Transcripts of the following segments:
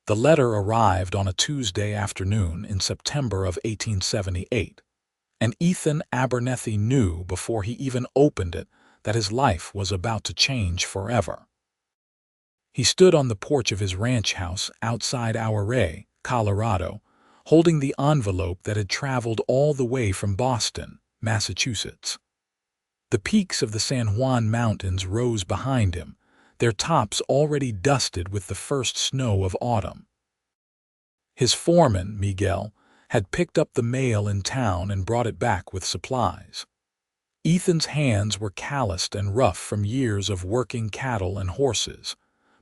The letter arrived on a Tuesday afternoon in September of 1878, and Ethan Abernethy knew before he even opened it that his life was about to change forever. He stood on the porch of his ranch house outside Ouray, Colorado, holding the envelope that had traveled all the way from Boston, Massachusetts. The peaks of the San Juan Mountains rose behind him, their tops already dusted with the first snow of autumn. His foreman, Miguel, had picked up the mail in town and brought it back with supplies. Ethan's hands were calloused and rough from years of working cattle and horses,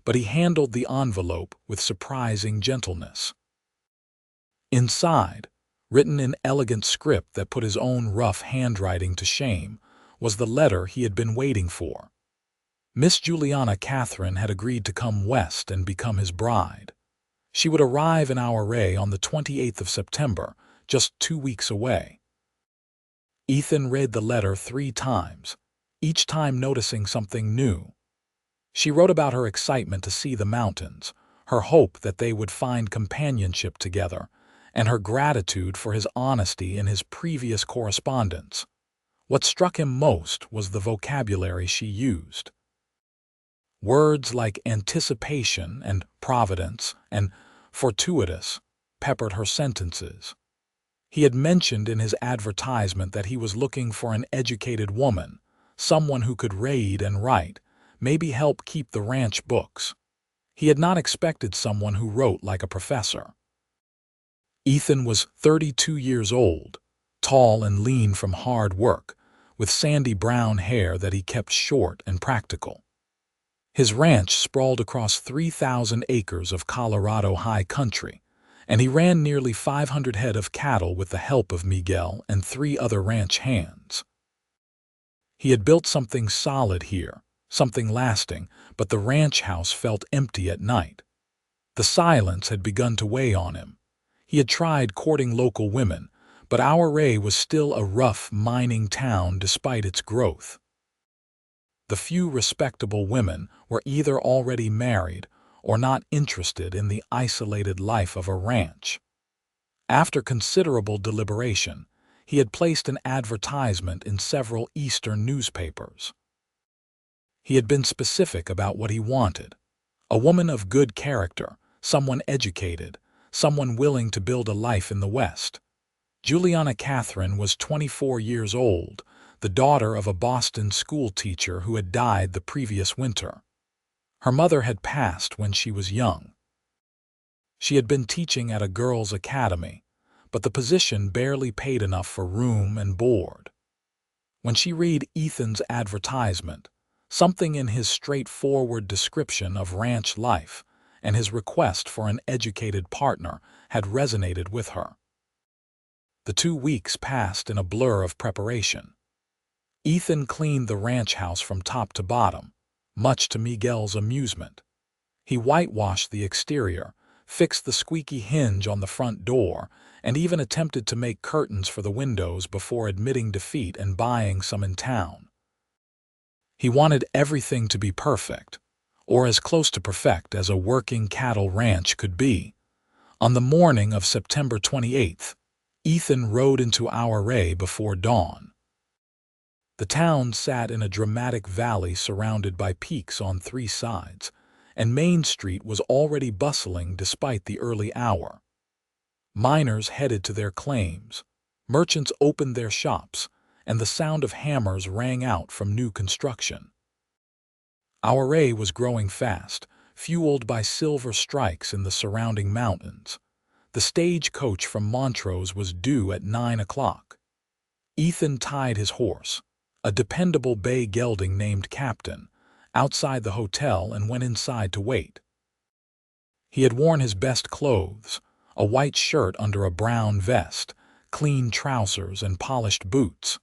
but he handled the envelope with surprising gentleness. Inside, written in elegant script that put his own rough handwriting to shame, was the letter he had been waiting for. Miss Juliana Catherine had agreed to come west and become his bride. She would arrive in Ouray on the 28th of September, just 2 weeks away. Ethan read the letter 3 times, each time noticing something new. She wrote about her excitement to see the mountains, her hope that they would find companionship together, and her gratitude for his honesty in his previous correspondence. What struck him most was the vocabulary she used. Words like anticipation and providence and fortuitous peppered her sentences. He had mentioned in his advertisement that he was looking for an educated woman, someone who could read and write, maybe help keep the ranch books. He had not expected someone who wrote like a professor. Ethan was 32 years old, tall and lean from hard work, with sandy brown hair that he kept short and practical. His ranch sprawled across 3,000 acres of Colorado high country, and he ran nearly 500 head of cattle with the help of Miguel and 3 other ranch hands. He had built something solid here, something lasting, but the ranch house felt empty at night. The silence had begun to weigh on him. He had tried courting local women, but Ouray was still a rough mining town despite its growth. The few respectable women were either already married or not interested in the isolated life of a ranch. After considerable deliberation, he had placed an advertisement in several eastern newspapers. He had been specific about what he wanted: a woman of good character, someone educated, someone willing to build a life in the West. Juliana Catherine was 24 years old, the daughter of a Boston school teacher who had died the previous winter. Her mother had passed when she was young. She had been teaching at a girls' academy, but the position barely paid enough for room and board. When she read Ethan's advertisement, something in his straightforward description of ranch life and his request for an educated partner had resonated with her. The 2 weeks passed in a blur of preparation. Ethan cleaned the ranch house from top to bottom, much to Miguel's amusement. He whitewashed the exterior, fixed the squeaky hinge on the front door, and even attempted to make curtains for the windows before admitting defeat and buying some in town. He wanted everything to be perfect, or as close to perfect as a working cattle ranch could be. On the morning of September 28th, Ethan rode into Ouray before dawn. The town sat in a dramatic valley surrounded by peaks on 3 sides, and Main Street was already bustling despite the early hour. Miners headed to their claims, merchants opened their shops, and the sound of hammers rang out from new construction. Ouray was growing fast, fueled by silver strikes in the surrounding mountains. The stagecoach from Montrose was due at 9 o'clock. Ethan tied his horse, a dependable bay gelding named Captain, outside the hotel and went inside to wait. He had worn his best clothes, a white shirt under a brown vest, clean trousers, and polished boots.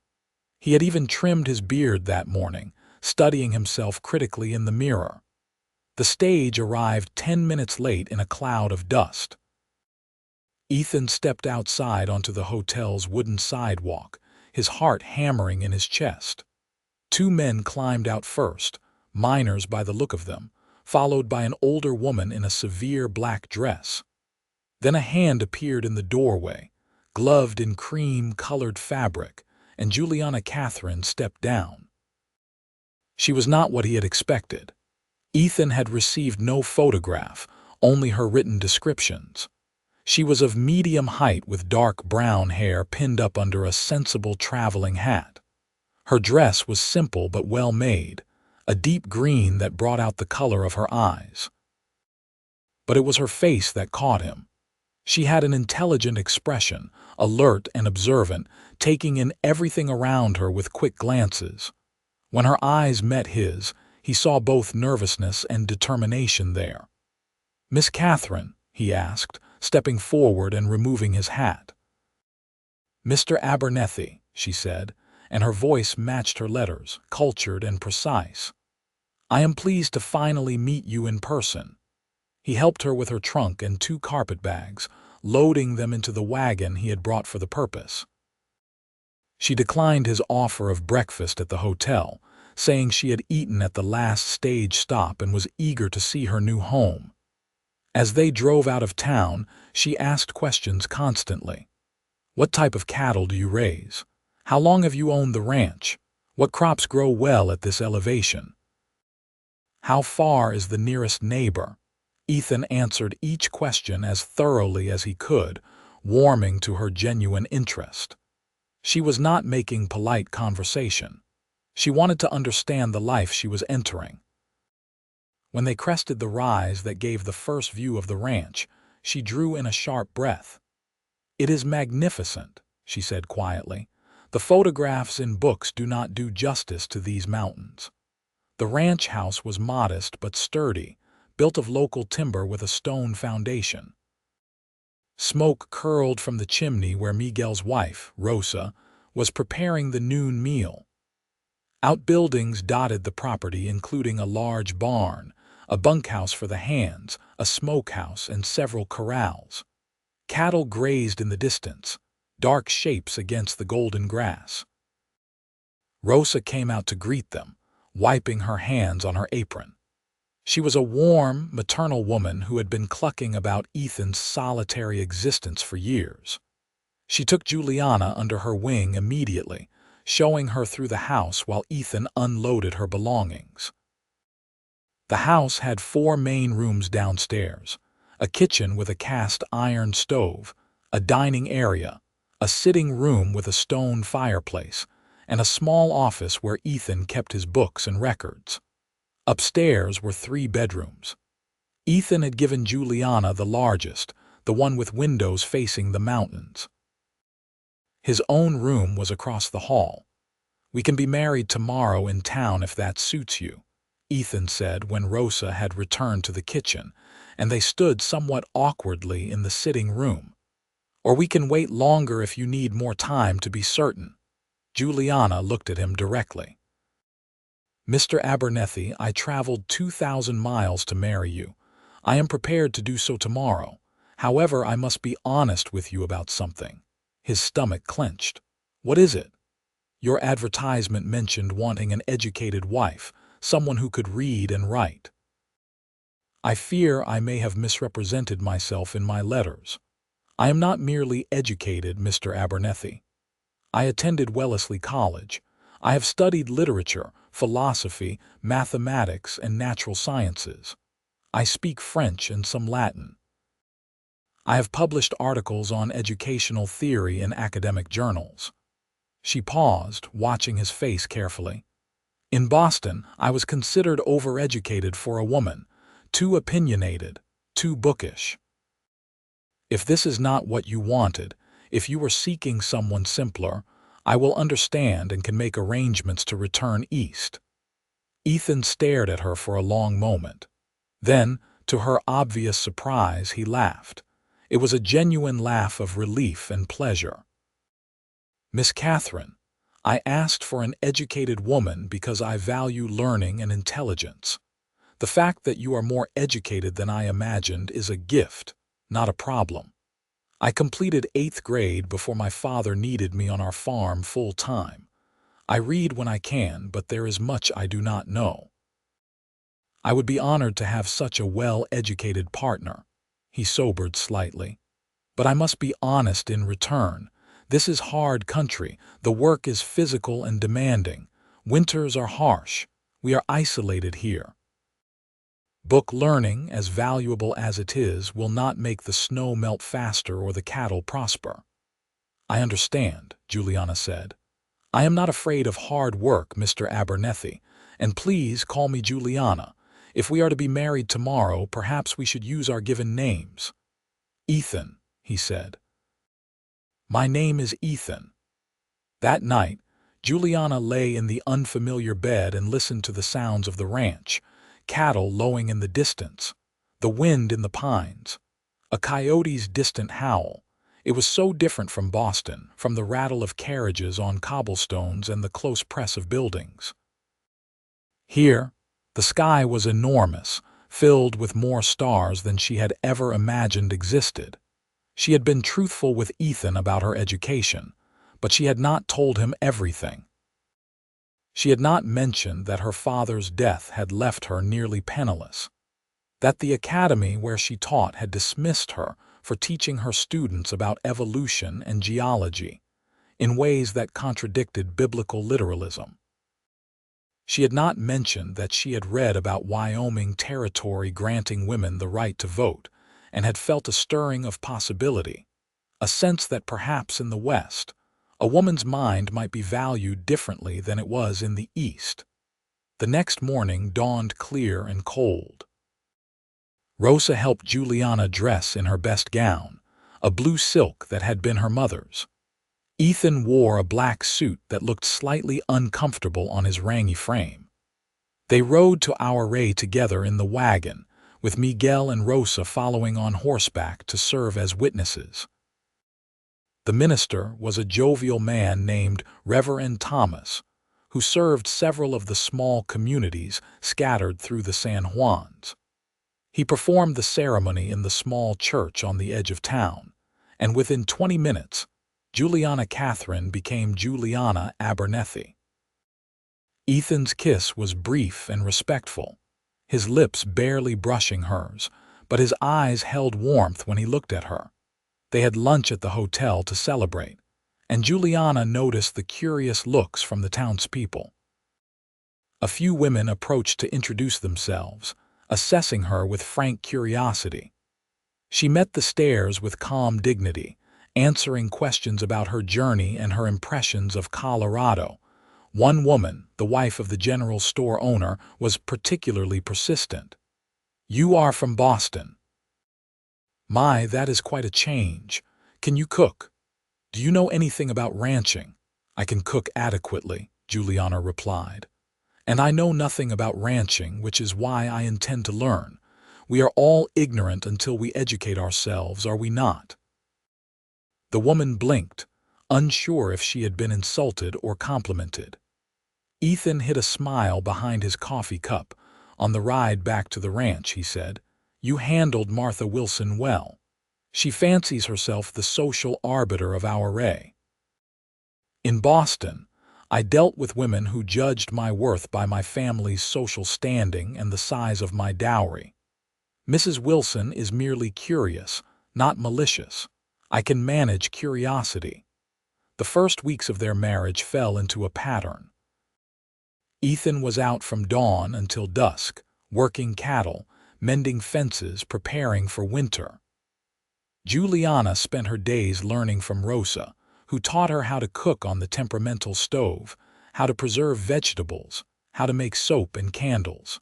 He had even trimmed his beard that morning, studying himself critically in the mirror. The stage arrived 10 minutes late in a cloud of dust. Ethan stepped outside onto the hotel's wooden sidewalk, his heart hammering in his chest. 2 men climbed out first, miners by the look of them, followed by an older woman in a severe black dress. Then a hand appeared in the doorway, gloved in cream-colored fabric, and Juliana Catherine stepped down. She was not what he had expected. Ethan had received no photograph, only her written descriptions. She was of medium height with dark brown hair pinned up under a sensible traveling hat. Her dress was simple but well made, a deep green that brought out the color of her eyes. But it was her face that caught him. She had an intelligent expression, alert and observant, taking in everything around her with quick glances. When her eyes met his, he saw both nervousness and determination there. "Miss Catherine?" he asked, stepping forward and removing his hat. "Mr. Abernethy," she said, and her voice matched her letters, cultured and precise. "I am pleased to finally meet you in person." He helped her with her trunk and 2 carpet-bags, loading them into the wagon he had brought for the purpose. She declined his offer of breakfast at the hotel, saying she had eaten at the last stage stop and was eager to see her new home. As they drove out of town, she asked questions constantly. "What type of cattle do you raise? How long have you owned the ranch? What crops grow well at this elevation? How far is the nearest neighbor?" Ethan answered each question as thoroughly as he could, warming to her genuine interest. She was not making polite conversation. She wanted to understand the life she was entering. When they crested the rise that gave the first view of the ranch, she drew in a sharp breath. "It is magnificent," she said quietly. "The photographs in books do not do justice to these mountains." The ranch house was modest but sturdy, built of local timber with a stone foundation. Smoke curled from the chimney where Miguel's wife, Rosa, was preparing the noon meal. Outbuildings dotted the property, including a large barn, a bunkhouse for the hands, a smokehouse, and several corrals. Cattle grazed in the distance, dark shapes against the golden grass. Rosa came out to greet them, wiping her hands on her apron. She was a warm, maternal woman who had been clucking about Ethan's solitary existence for years. She took Juliana under her wing immediately, showing her through the house while Ethan unloaded her belongings. The house had 4 main rooms downstairs, a kitchen with a cast iron stove, a dining area, a sitting room with a stone fireplace, and a small office where Ethan kept his books and records. Upstairs were 3 bedrooms. Ethan had given Juliana the largest, the one with windows facing the mountains. His own room was across the hall. "We can be married tomorrow in town if that suits you," Ethan said when Rosa had returned to the kitchen, and they stood somewhat awkwardly in the sitting room. "Or we can wait longer if you need more time to be certain." Juliana looked at him directly. "Mr. Abernethy, I traveled 2,000 miles to marry you. I am prepared to do so tomorrow. However, I must be honest with you about something." His stomach clenched. "What is it?" "Your advertisement mentioned wanting an educated wife, someone who could read and write." "I fear I may have misrepresented myself in my letters. I am not merely educated, Mr. Abernethy. I attended Wellesley College. I have studied literature, philosophy, mathematics, and natural sciences. I speak French and some Latin. I have published articles on educational theory in academic journals." She paused, watching his face carefully. "In Boston, I was considered overeducated for a woman, too opinionated, too bookish. If this is not what you wanted, if you were seeking someone simpler, I will understand and can make arrangements to return east." Ethan stared at her for a long moment. Then, to her obvious surprise, he laughed. It was a genuine laugh of relief and pleasure. "Miss Catherine, I asked for an educated woman because I value learning and intelligence. The fact that you are more educated than I imagined is a gift, not a problem. I completed 8th grade before my father needed me on our farm full-time. I read when I can, but there is much I do not know." I would be honored to have such a well-educated partner. He sobered slightly. But I must be honest in return. This is hard country. The work is physical and demanding. Winters are harsh. We are isolated here. Book learning, as valuable as it is, will not make the snow melt faster or the cattle prosper. I understand, Juliana said. I am not afraid of hard work, Mr. Abernethy, and please call me Juliana. If we are to be married tomorrow, perhaps we should use our given names. Ethan, he said. My name is Ethan. That night, Juliana lay in the unfamiliar bed and listened to the sounds of the ranch, cattle lowing in the distance, the wind in the pines, a coyote's distant howl. It was so different from Boston, from the rattle of carriages on cobblestones and the close press of buildings. Here, the sky was enormous, filled with more stars than she had ever imagined existed. She had been truthful with Ethan about her education, but she had not told him everything. She had not mentioned that her father's death had left her nearly penniless, that the academy where she taught had dismissed her for teaching her students about evolution and geology in ways that contradicted biblical literalism. She had not mentioned that she had read about Wyoming territory granting women the right to vote and had felt a stirring of possibility, a sense that perhaps in the West, a woman's mind might be valued differently than it was in the East. The next morning dawned clear and cold. Rosa helped Juliana dress in her best gown, a blue silk that had been her mother's. Ethan wore a black suit that looked slightly uncomfortable on his rangy frame. They rode to Ouray together in the wagon, with Miguel and Rosa following on horseback to serve as witnesses. The minister was a jovial man named Reverend Thomas, who served several of the small communities scattered through the San Juans. He performed the ceremony in the small church on the edge of town, and within 20 minutes, Juliana Catherine became Juliana Abernethy. Ethan's kiss was brief and respectful, his lips barely brushing hers, but his eyes held warmth when he looked at her. They had lunch at the hotel to celebrate, and Juliana noticed the curious looks from the townspeople. A few women approached to introduce themselves, assessing her with frank curiosity. She met the stares with calm dignity, answering questions about her journey and her impressions of Colorado. One woman, the wife of the general store owner, was particularly persistent. "You are from Boston." "My, that is quite a change. Can you cook?" "Do you know anything about ranching?" "I can cook adequately," Juliana replied. "And I know nothing about ranching, which is why I intend to learn. We are all ignorant until we educate ourselves, are we not?" The woman blinked, unsure if she had been insulted or complimented. Ethan hid a smile behind his coffee cup. "On the ride back to the ranch," he said, "you handled Martha Wilson well. She fancies herself the social arbiter of Ouray. In Boston, I dealt with women who judged my worth by my family's social standing and the size of my dowry. Mrs. Wilson is merely curious, not malicious. I can manage curiosity." The first weeks of their marriage fell into a pattern. Ethan was out from dawn until dusk, working cattle, mending fences, preparing for winter. Juliana spent her days learning from Rosa, who taught her how to cook on the temperamental stove, how to preserve vegetables, how to make soap and candles.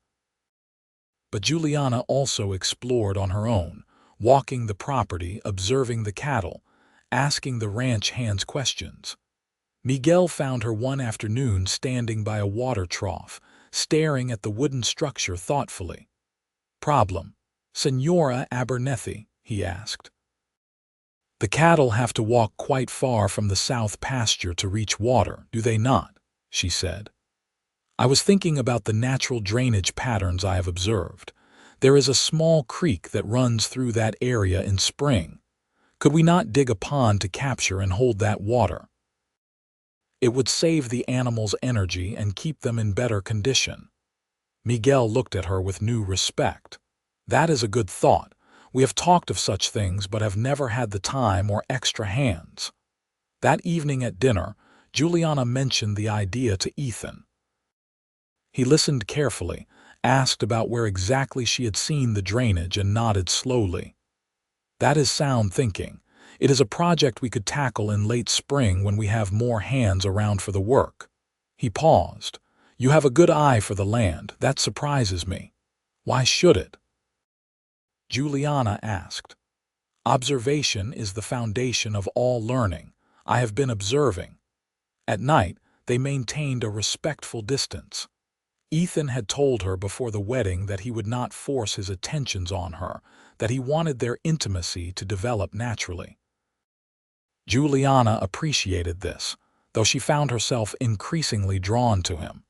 But Juliana also explored on her own, walking the property, observing the cattle, asking the ranch hands questions. Miguel found her one afternoon standing by a water trough, staring at the wooden structure thoughtfully. "Problem, Senora Abernethy?" he asked. "The cattle have to walk quite far from the south pasture to reach water, do they not?" she said. "I was thinking about the natural drainage patterns I have observed. There is a small creek that runs through that area in spring. Could we not dig a pond to capture and hold that water? It would save the animals' energy and keep them in better condition." Miguel looked at her with new respect. That is a good thought. We have talked of such things but have never had the time or extra hands. That evening at dinner, Juliana mentioned the idea to Ethan. He listened carefully, asked about where exactly she had seen the drainage, and nodded slowly. That is sound thinking. It is a project we could tackle in late spring when we have more hands around for the work. He paused. You have a good eye for the land. That surprises me. Why should it? Juliana asked. Observation is the foundation of all learning. I have been observing. At night, they maintained a respectful distance. Ethan had told her before the wedding that he would not force his attentions on her, that he wanted their intimacy to develop naturally. Juliana appreciated this, though she found herself increasingly drawn to him.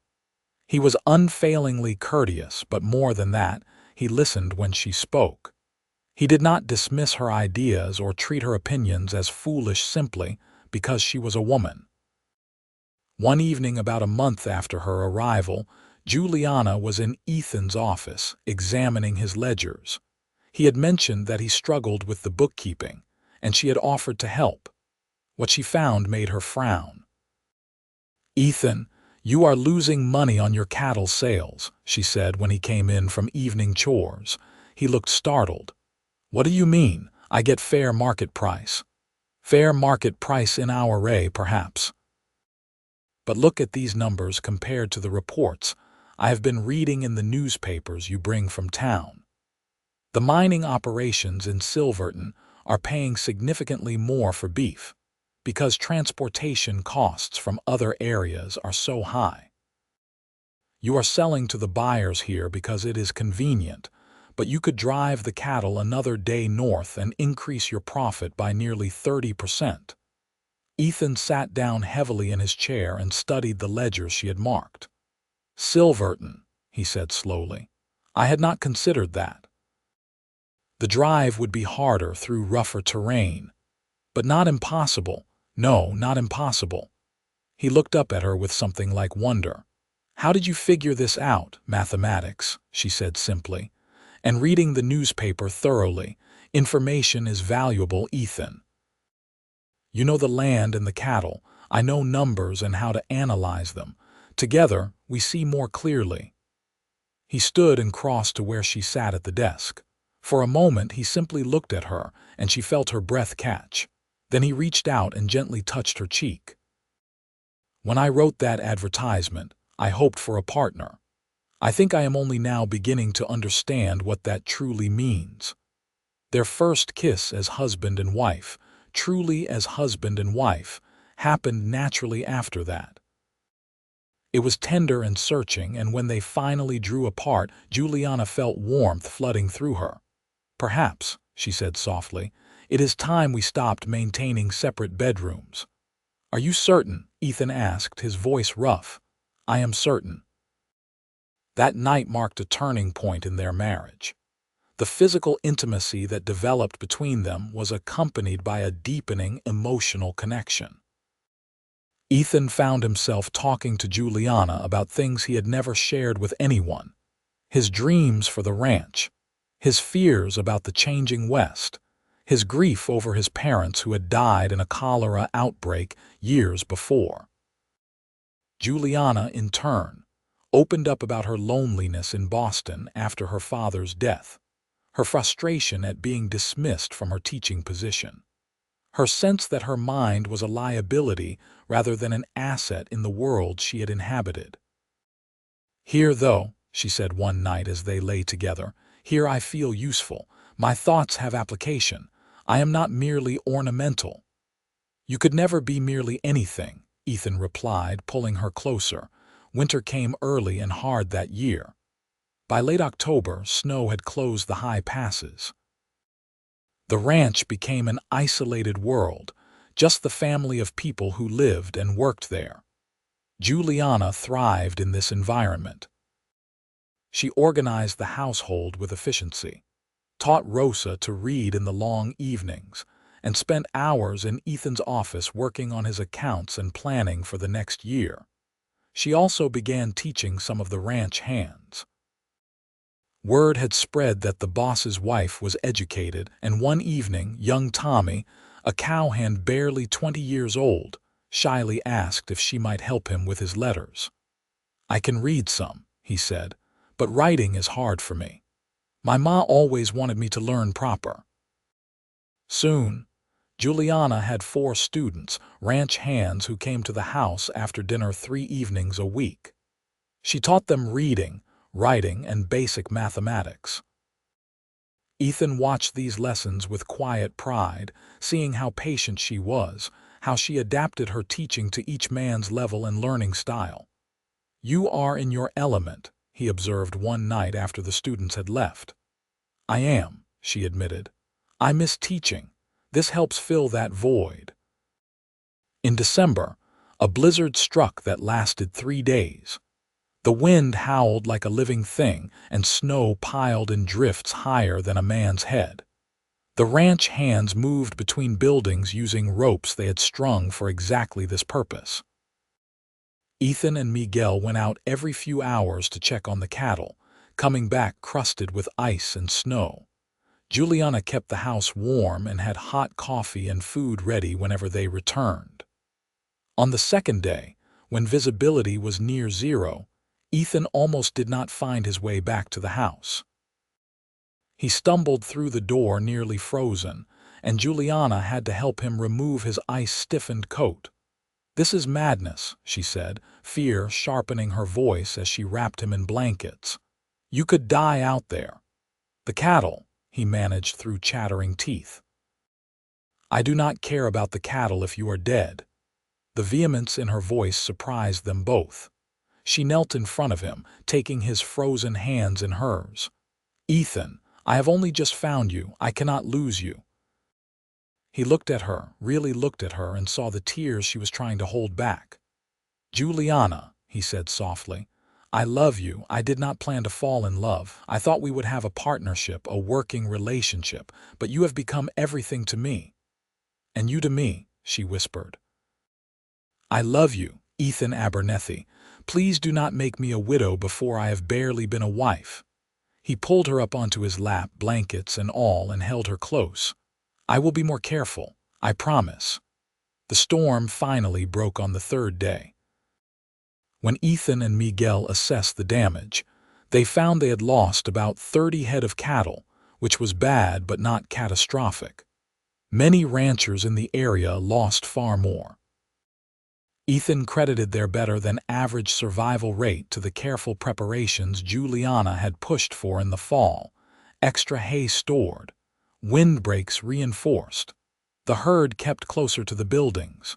He was unfailingly courteous, but more than that, he listened when she spoke. He did not dismiss her ideas or treat her opinions as foolish simply because she was a woman. One evening about a month after her arrival, Juliana was in Ethan's office, examining his ledgers. He had mentioned that he struggled with the bookkeeping, and she had offered to help. What she found made her frown. "Ethan, you are losing money on your cattle sales," she said when he came in from evening chores. He looked startled. "What do you mean? I get fair market price." "Fair market price in Ouray, perhaps. But look at these numbers compared to the reports I have been reading in the newspapers you bring from town. The mining operations in Silverton are paying significantly more for beef, because transportation costs from other areas are so high. You are selling to the buyers here because it is convenient, but you could drive the cattle another day north and increase your profit by nearly 30%. Ethan sat down heavily in his chair and studied the ledgers she had marked. "Silverton," he said slowly. "I had not considered that. The drive would be harder through rougher terrain, but not impossible. No, not impossible." He looked up at her with something like wonder. "How did you figure this out?" "Mathematics," she said simply. "And reading the newspaper thoroughly. Information is valuable, Ethan. You know the land and the cattle. I know numbers and how to analyze them. Together, we see more clearly." He stood and crossed to where she sat at the desk. For a moment, he simply looked at her, and she felt her breath catch. Then he reached out and gently touched her cheek. "When I wrote that advertisement, I hoped for a partner. I think I am only now beginning to understand what that truly means. Their first kiss as husband and wife, truly as husband and wife, happened naturally after that. It was tender and searching, and when they finally drew apart, Juliana felt warmth flooding through her. "Perhaps," she said softly, "it is time we stopped maintaining separate bedrooms." "Are you certain?" Ethan asked, his voice rough. "I am certain." That night marked a turning point in their marriage. The physical intimacy that developed between them was accompanied by a deepening emotional connection. Ethan found himself talking to Juliana about things he had never shared with anyone. His dreams for the ranch, his fears about the changing West, his grief over his parents who had died in a cholera outbreak years before. Juliana, in turn, opened up about her loneliness in Boston after her father's death, her frustration at being dismissed from her teaching position, her sense that her mind was a liability rather than an asset in the world she had inhabited. "Here, though," she said one night as they lay together, "here I feel useful. My thoughts have application. I am not merely ornamental." "You could never be merely anything," Ethan replied, pulling her closer. Winter came early and hard that year. By late October, snow had closed the high passes. The ranch became an isolated world, just the family of people who lived and worked there. Juliana thrived in this environment. She organized the household with efficiency, taught Rosa to read in the long evenings, and spent hours in Ethan's office working on his accounts and planning for the next year. She also began teaching some of the ranch hands. Word had spread that the boss's wife was educated, and one evening, young Tommy, a cowhand barely 20 years old, shyly asked if she might help him with his letters. "I can read some," he said, "but writing is hard for me. My ma always wanted me to learn proper." Soon, Juliana had 4 students, ranch hands who came to the house after dinner 3 evenings a week. She taught them reading, writing, and basic mathematics. Ethan watched these lessons with quiet pride, seeing how patient she was, how she adapted her teaching to each man's level and learning style. "You are in your element," he observed one night after the students had left. "I am," she admitted. "I miss teaching. This helps fill that void." In December, a blizzard struck that lasted 3 days. The wind howled like a living thing, and snow piled in drifts higher than a man's head. The ranch hands moved between buildings using ropes they had strung for exactly this purpose. Ethan and Miguel went out every few hours to check on the cattle, coming back crusted with ice and snow. Juliana kept the house warm and had hot coffee and food ready whenever they returned. On the second day, when visibility was near zero, Ethan almost did not find his way back to the house. He stumbled through the door nearly frozen, and Juliana had to help him remove his ice-stiffened coat. "This is madness," she said, fear sharpening her voice as she wrapped him in blankets. "You could die out there." "The cattle," he managed through chattering teeth. "I do not care about the cattle if you are dead." The vehemence in her voice surprised them both. She knelt in front of him, taking his frozen hands in hers. "Ethan, I have only just found you. I cannot lose you." He looked at her, really looked at her, and saw the tears she was trying to hold back. "Juliana," he said softly, "I love you. I did not plan to fall in love. I thought we would have a partnership, a working relationship, but you have become everything to me." "And you to me," she whispered. "I love you, Ethan Abernethy. Please do not make me a widow before I have barely been a wife." He pulled her up onto his lap, blankets and all, and held her close. "I will be more careful, I promise." The storm finally broke on the 3rd day. When Ethan and Miguel assessed the damage, they found they had lost about 30 head of cattle, which was bad but not catastrophic. Many ranchers in the area lost far more. Ethan credited their better-than-average survival rate to the careful preparations Juliana had pushed for in the fall: extra hay stored, windbreaks reinforced, the herd kept closer to the buildings.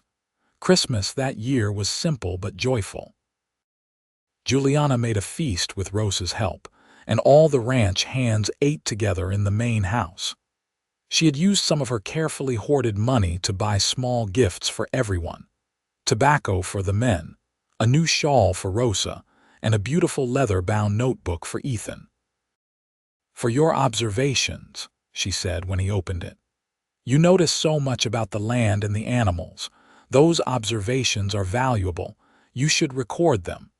Christmas that year was simple but joyful. Juliana made a feast with Rosa's help, and all the ranch hands ate together in the main house. She had used some of her carefully hoarded money to buy small gifts for everyone: tobacco for the men, a new shawl for Rosa, and a beautiful leather-bound notebook for Ethan. "For your observations," she said when he opened it. "You notice so much about the land and the animals. Those observations are valuable. You should record them."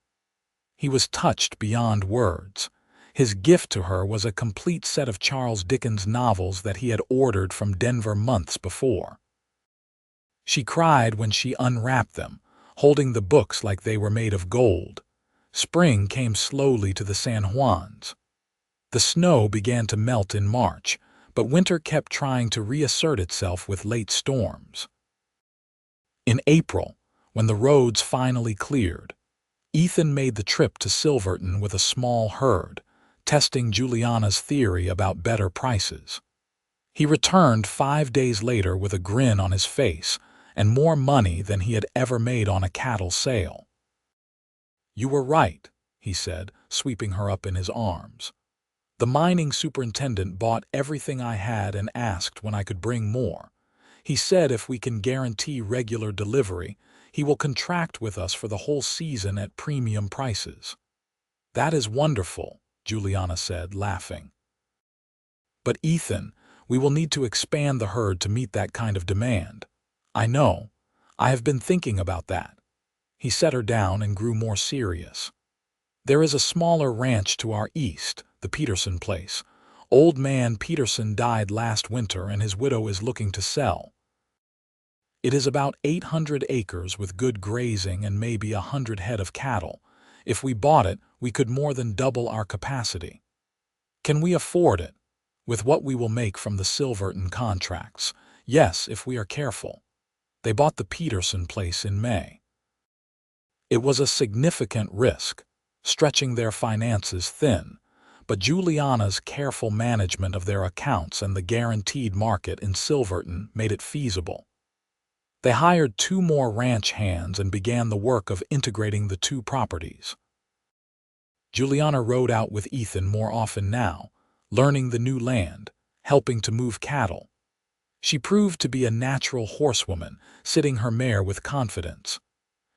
He was touched beyond words. His gift to her was a complete set of Charles Dickens novels that he had ordered from Denver months before. She cried when she unwrapped them, holding the books like they were made of gold. Spring came slowly to the San Juans. The snow began to melt in March, but winter kept trying to reassert itself with late storms. In April, when the roads finally cleared, Ethan made the trip to Silverton with a small herd, testing Juliana's theory about better prices. He returned 5 days later with a grin on his face and more money than he had ever made on a cattle sale. "You were right," he said, sweeping her up in his arms. "The mining superintendent bought everything I had and asked when I could bring more. He said if we can guarantee regular delivery, he will contract with us for the whole season at premium prices." "That is wonderful," Juliana said, laughing. "But Ethan, we will need to expand the herd to meet that kind of demand." "I know. I have been thinking about that." He set her down and grew more serious. "There is a smaller ranch to our east, the Peterson place. Old man Peterson died last winter and his widow is looking to sell. It is about 800 acres with good grazing and maybe 100 head of cattle. If we bought it, we could more than double our capacity. Can we afford it? With what we will make from the Silverton contracts. Yes, if we are careful. They bought the Peterson place in May. It was a significant risk, stretching their finances thin, but Juliana's careful management of their accounts and the guaranteed market in Silverton made it feasible. They hired 2 more ranch hands and began the work of integrating the 2 properties. Juliana rode out with Ethan more often now, learning the new land, helping to move cattle. She proved to be a natural horsewoman, sitting her mare with confidence.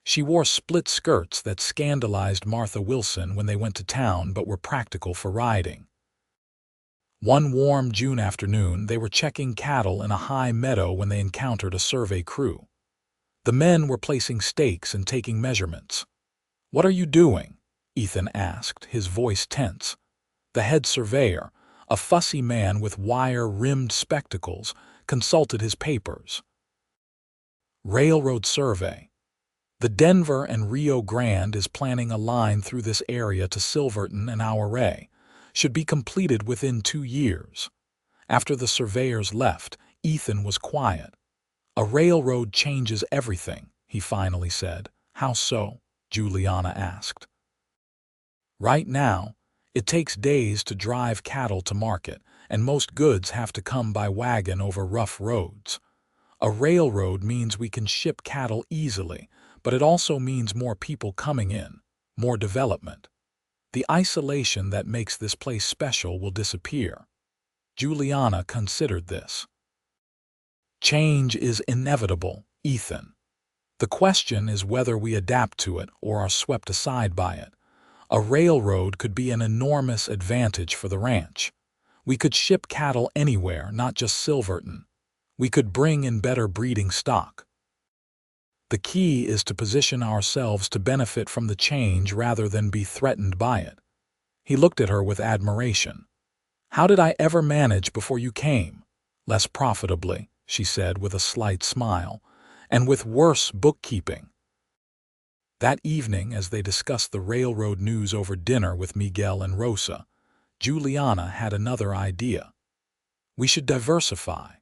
She wore split skirts that scandalized Martha Wilson when they went to town but were practical for riding. One warm June afternoon, they were checking cattle in a high meadow when they encountered a survey crew. The men were placing stakes and taking measurements. "What are you doing?" Ethan asked, his voice tense. The head surveyor, a fussy man with wire-rimmed spectacles, consulted his papers. "Railroad survey. The Denver and Rio Grande is planning a line through this area to Silverton and Ouray. Should be completed within 2 years. After the surveyors left, Ethan was quiet. "A railroad changes everything," he finally said. "How so?" Juliana asked. "Right now, it takes days to drive cattle to market, and most goods have to come by wagon over rough roads. A railroad means we can ship cattle easily, but it also means more people coming in, more development. The isolation that makes this place special will disappear." Juliana considered this. "Change is inevitable, Ethan. The question is whether we adapt to it or are swept aside by it. A railroad could be an enormous advantage for the ranch. We could ship cattle anywhere, not just Silverton. We could bring in better breeding stock. The key is to position ourselves to benefit from the change rather than be threatened by it." He looked at her with admiration. "How did I ever manage before you came?" "Less profitably," she said with a slight smile, "and with worse bookkeeping." That evening, as they discussed the railroad news over dinner with Miguel and Rosa, Juliana had another idea. "We should diversify.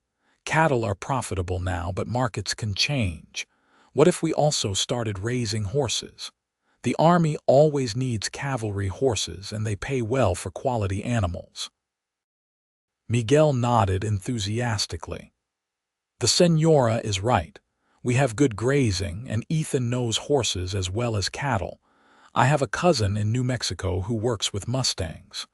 Cattle are profitable now, but markets can change. What if we also started raising horses? The army always needs cavalry horses, and they pay well for quality animals." Miguel nodded enthusiastically. "The Senora is right. We have good grazing, and Ethan knows horses as well as cattle. I have a cousin in New Mexico who works with mustangs.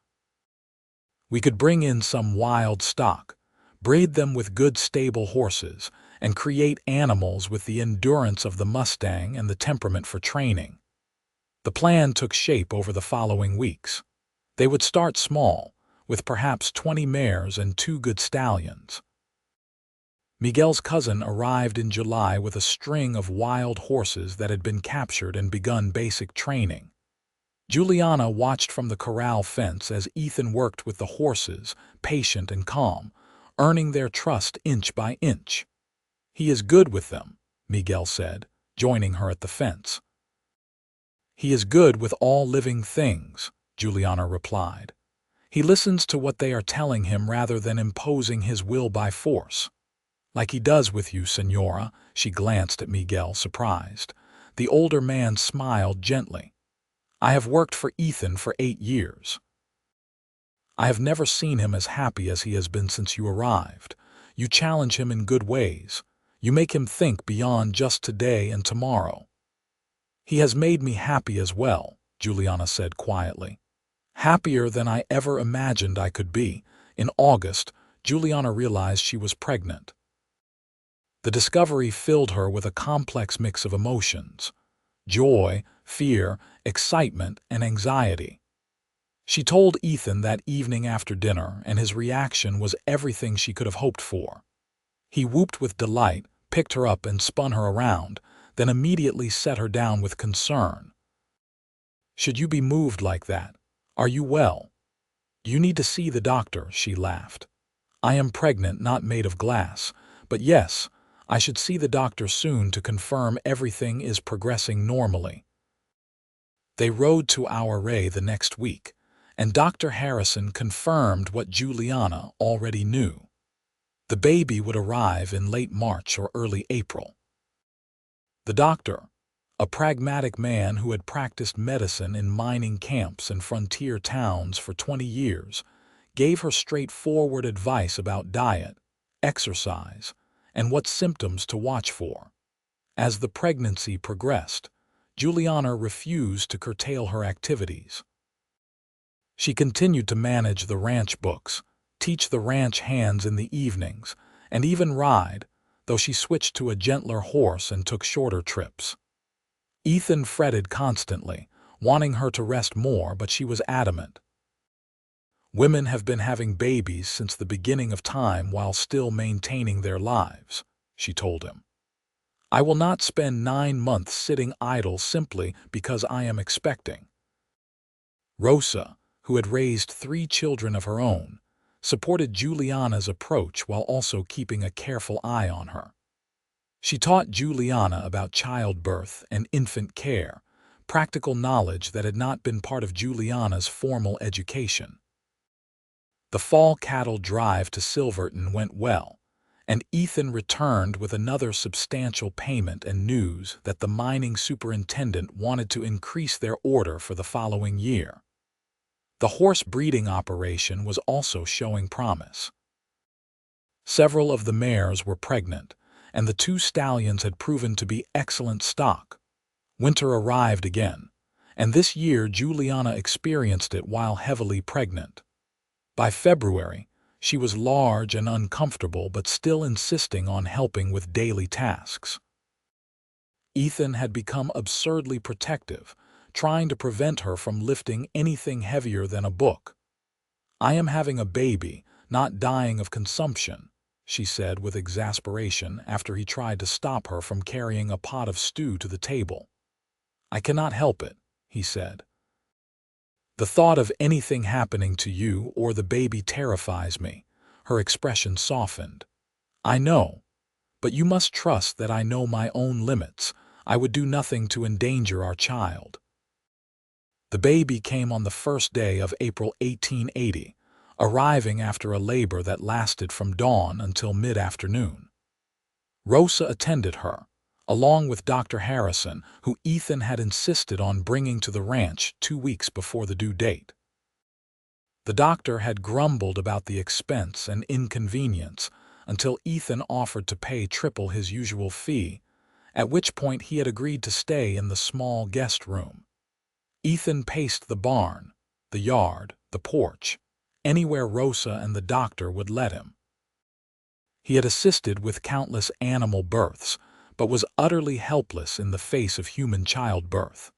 We could bring in some wild stock, breed them with good stable horses, and create animals with the endurance of the Mustang and the temperament for training." The plan took shape over the following weeks. They would start small, with perhaps 20 mares and 2 good stallions. Miguel's cousin arrived in July with a string of wild horses that had been captured and begun basic training. Juliana watched from the corral fence as Ethan worked with the horses, patient and calm, earning their trust inch by inch. "He is good with them," Miguel said, joining her at the fence. "He is good with all living things," Juliana replied. "He listens to what they are telling him rather than imposing his will by force." "Like he does with you, Senora," she glanced at Miguel, surprised. The older man smiled gently. "I have worked for Ethan for 8 years. I have never seen him as happy as he has been since you arrived. You challenge him in good ways. You make him think beyond just today and tomorrow." "He has made me happy as well," Juliana said quietly. "Happier than I ever imagined I could be." In August, Juliana realized she was pregnant. The discovery filled her with a complex mix of emotions: joy, fear, excitement, and anxiety. She told Ethan that evening after dinner, and his reaction was everything she could have hoped for. He whooped with delight, picked her up and spun her around, then immediately set her down with concern. "Should you be moved like that? Are you well?" "You need to see the doctor," she laughed. "I am pregnant, not made of glass. But yes, I should see the doctor soon to confirm everything is progressing normally." They rode to Ouray the next week, and Dr. Harrison confirmed what Juliana already knew. The baby would arrive in late March or early April. The doctor, a pragmatic man who had practiced medicine in mining camps and frontier towns for 20 years, gave her straightforward advice about diet, exercise, and what symptoms to watch for. As the pregnancy progressed, Juliana refused to curtail her activities. She continued to manage the ranch books, teach the ranch hands in the evenings, and even ride, though she switched to a gentler horse and took shorter trips. Ethan fretted constantly, wanting her to rest more, but she was adamant. "Women have been having babies since the beginning of time while still maintaining their lives," she told him. "I will not spend 9 months sitting idle simply because I am expecting." Rosa, who had raised 3 children of her own, supported Juliana's approach while also keeping a careful eye on her. She taught Juliana about childbirth and infant care, practical knowledge that had not been part of Juliana's formal education. The fall cattle drive to Silverton went well, and Ethan returned with another substantial payment and news that the mining superintendent wanted to increase their order for the following year. The horse breeding operation was also showing promise. Several of the mares were pregnant, and the 2 stallions had proven to be excellent stock. Winter arrived again, and this year Juliana experienced it while heavily pregnant. By February, she was large and uncomfortable but still insisting on helping with daily tasks. Ethan had become absurdly protective, trying to prevent her from lifting anything heavier than a book. "I am having a baby, not dying of consumption," she said with exasperation after he tried to stop her from carrying a pot of stew to the table. "I cannot help it," he said. "The thought of anything happening to you or the baby terrifies me." Her expression softened. "I know, but you must trust that I know my own limits. I would do nothing to endanger our child." The baby came on the first day of April 1880, arriving after a labor that lasted from dawn until mid-afternoon. Rosa attended her, along with Dr. Harrison, who Ethan had insisted on bringing to the ranch 2 weeks before the due date. The doctor had grumbled about the expense and inconvenience until Ethan offered to pay triple his usual fee, at which point he had agreed to stay in the small guest room. Ethan paced the barn, the yard, the porch, anywhere Rosa and the doctor would let him. He had assisted with countless animal births, but was utterly helpless in the face of human childbirth.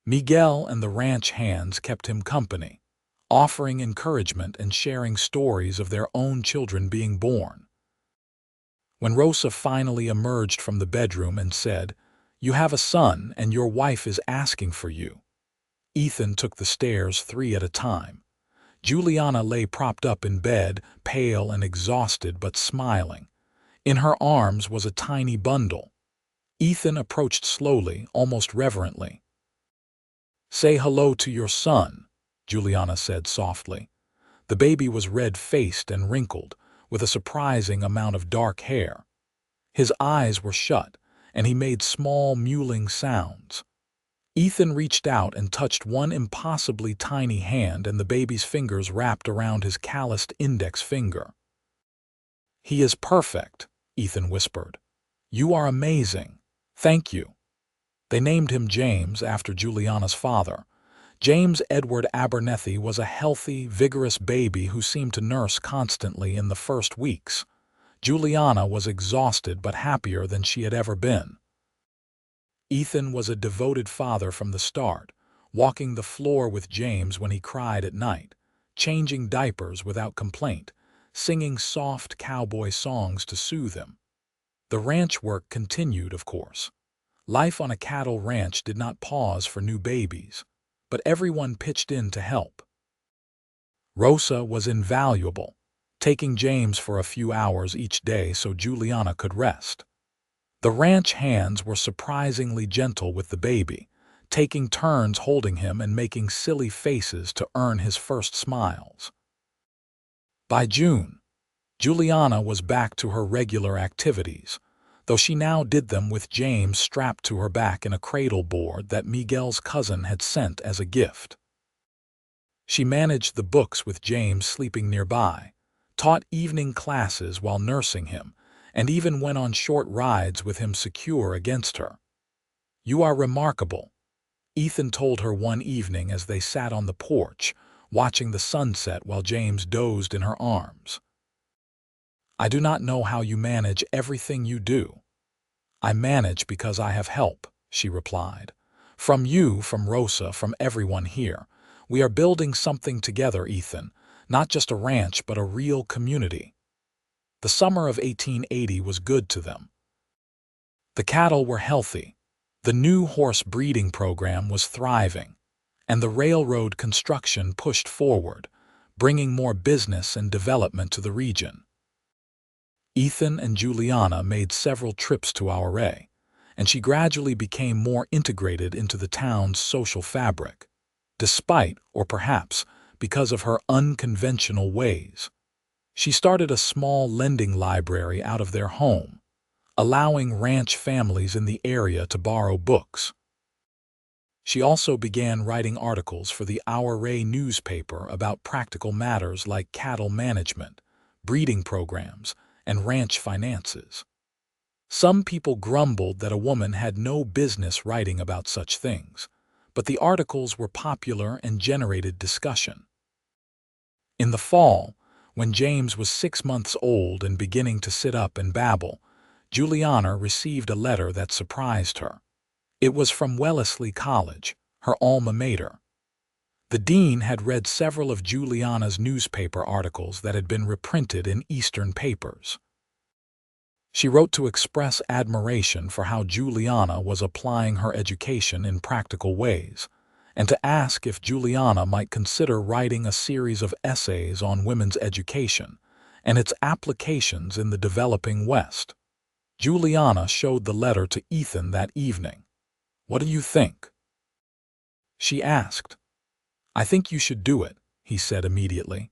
Miguel and the ranch hands kept him company, offering encouragement and sharing stories of their own children being born. When Rosa finally emerged from the bedroom and said, "You have a son and your wife is asking for you," Ethan took the stairs 3 at a time. Juliana lay propped up in bed, pale and exhausted but smiling. In her arms was a tiny bundle. Ethan approached slowly, almost reverently. "Say hello to your son," Juliana said softly. The baby was red-faced and wrinkled, with a surprising amount of dark hair. His eyes were shut, and he made small mewling sounds. Ethan reached out and touched one impossibly tiny hand, and the baby's fingers wrapped around his calloused index finger. "He is perfect," Ethan whispered. "You are amazing. Thank you." They named him James after Juliana's father. James Edward Abernethy was a healthy, vigorous baby who seemed to nurse constantly in the first weeks. Juliana was exhausted but happier than she had ever been. Ethan was a devoted father from the start, walking the floor with James when he cried at night, changing diapers without complaint, singing soft cowboy songs to soothe him. The ranch work continued, of course. Life on a cattle ranch did not pause for new babies, but everyone pitched in to help. Rosa was invaluable, taking James for a few hours each day so Juliana could rest. The ranch hands were surprisingly gentle with the baby, taking turns holding him and making silly faces to earn his first smiles. By June, Juliana was back to her regular activities, though she now did them with James strapped to her back in a cradle board that Miguel's cousin had sent as a gift. She managed the books with James sleeping nearby, taught evening classes while nursing him, and even went on short rides with him secure against her. "You are remarkable," Ethan told her one evening as they sat on the porch, watching the sunset while James dozed in her arms. "I do not know how you manage everything you do." "I manage because I have help," she replied. "From you, from Rosa, from everyone here. We are building something together, Ethan, not just a ranch but a real community." The summer of 1880 was good to them. The cattle were healthy, the new horse breeding program was thriving, and the railroad construction pushed forward, bringing more business and development to the region. Ethan and Juliana made several trips to Ouray, and she gradually became more integrated into the town's social fabric, despite, or perhaps, because of her unconventional ways. She started a small lending library out of their home, allowing ranch families in the area to borrow books. She also began writing articles for the Ouray newspaper about practical matters like cattle management, breeding programs, and ranch finances. Some people grumbled that a woman had no business writing about such things, but the articles were popular and generated discussion. In the fall, when James was 6 months old and beginning to sit up and babble, Juliana received a letter that surprised her. It was from Wellesley College, her alma mater. The dean had read several of Juliana's newspaper articles that had been reprinted in Eastern papers. She wrote to express admiration for how Juliana was applying her education in practical ways, and to ask if Juliana might consider writing a series of essays on women's education and its applications in the developing West. Juliana showed the letter to Ethan that evening. "What do you think?" she asked. "I think you should do it," he said immediately.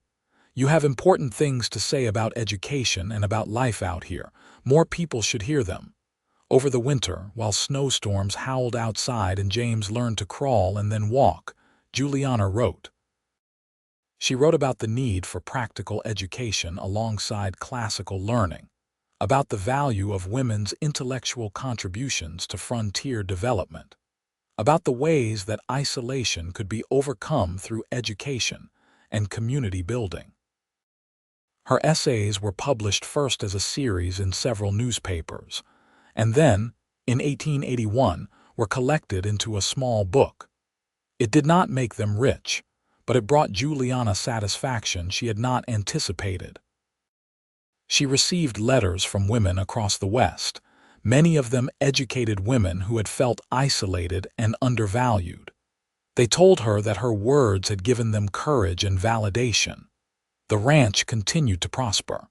"You have important things to say about education and about life out here. More people should hear them." Over the winter, while snowstorms howled outside and James learned to crawl and then walk, Juliana wrote. She wrote about the need for practical education alongside classical learning, about the value of women's intellectual contributions to frontier development, about the ways that isolation could be overcome through education and community building. Her essays were published first as a series in several newspapers, and then, in 1881, were collected into a small book. It did not make them rich, but it brought Juliana satisfaction she had not anticipated. She received letters from women across the West, many of them educated women who had felt isolated and undervalued. They told her that her words had given them courage and validation. The ranch continued to prosper.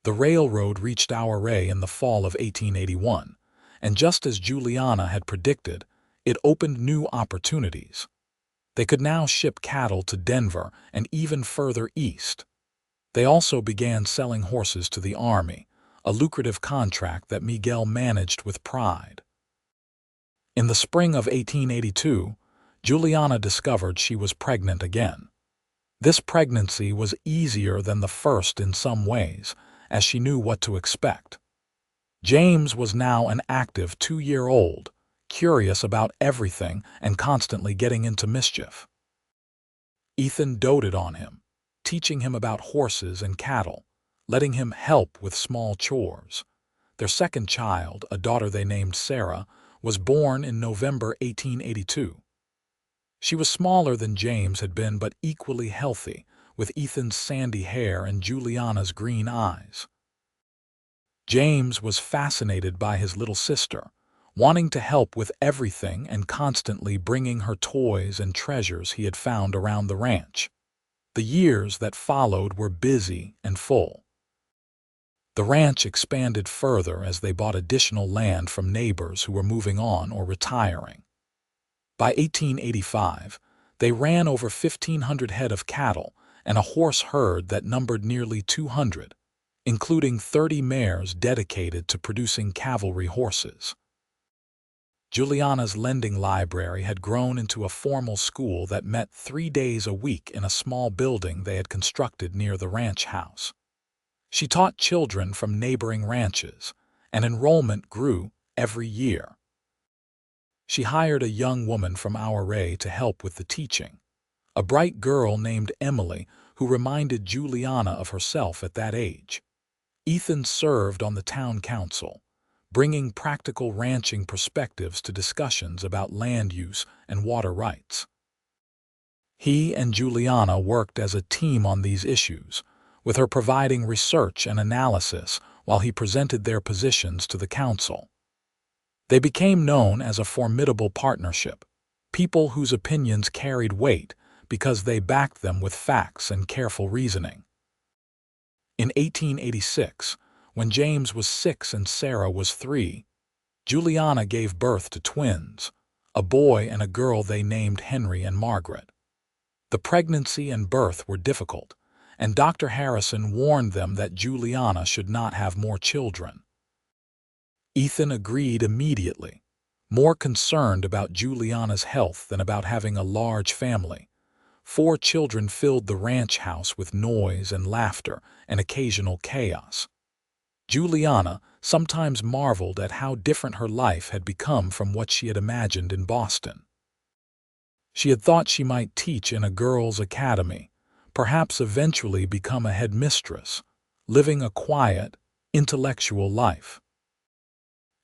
The railroad reached Ouray in the fall of 1881, and just as Juliana had predicted, it opened new opportunities. They could now ship cattle to Denver and even further east. They also began selling horses to the Army, a lucrative contract that Miguel managed with pride. In the spring of 1882, Juliana discovered she was pregnant again. This pregnancy was easier than the first in some ways, as she knew what to expect. James was now an active 2-year-old, curious about everything and constantly getting into mischief. Ethan doted on him, teaching him about horses and cattle, letting him help with small chores. Their second child, a daughter they named Sarah, was born in November 1882. She was smaller than James had been but equally healthy, with Ethan's sandy hair and Juliana's green eyes. James was fascinated by his little sister, wanting to help with everything and constantly bringing her toys and treasures he had found around the ranch. The years that followed were busy and full. The ranch expanded further as they bought additional land from neighbors who were moving on or retiring. By 1885, they ran over 1,500 head of cattle and a horse herd that numbered nearly 200, including 30 mares dedicated to producing cavalry horses. Juliana's lending library had grown into a formal school that met 3 days a week in a small building they had constructed near the ranch house. She taught children from neighboring ranches, and enrollment grew every year. She hired a young woman from Ouray to help with the teaching, a bright girl named Emily who reminded Juliana of herself at that age. Ethan served on the town council, bringing practical ranching perspectives to discussions about land use and water rights. He and Juliana worked as a team on these issues, with her providing research and analysis while he presented their positions to the council. They became known as a formidable partnership, people whose opinions carried weight because they backed them with facts and careful reasoning. In 1886, when James was 6 and Sarah was 3, Juliana gave birth to twins, a boy and a girl they named Henry and Margaret. The pregnancy and birth were difficult, and Dr. Harrison warned them that Juliana should not have more children. Ethan agreed immediately, more concerned about Juliana's health than about having a large family. 4 children filled the ranch house with noise and laughter and occasional chaos. Juliana sometimes marveled at how different her life had become from what she had imagined in Boston. She had thought she might teach in a girls' academy, perhaps eventually become a headmistress, living a quiet, intellectual life.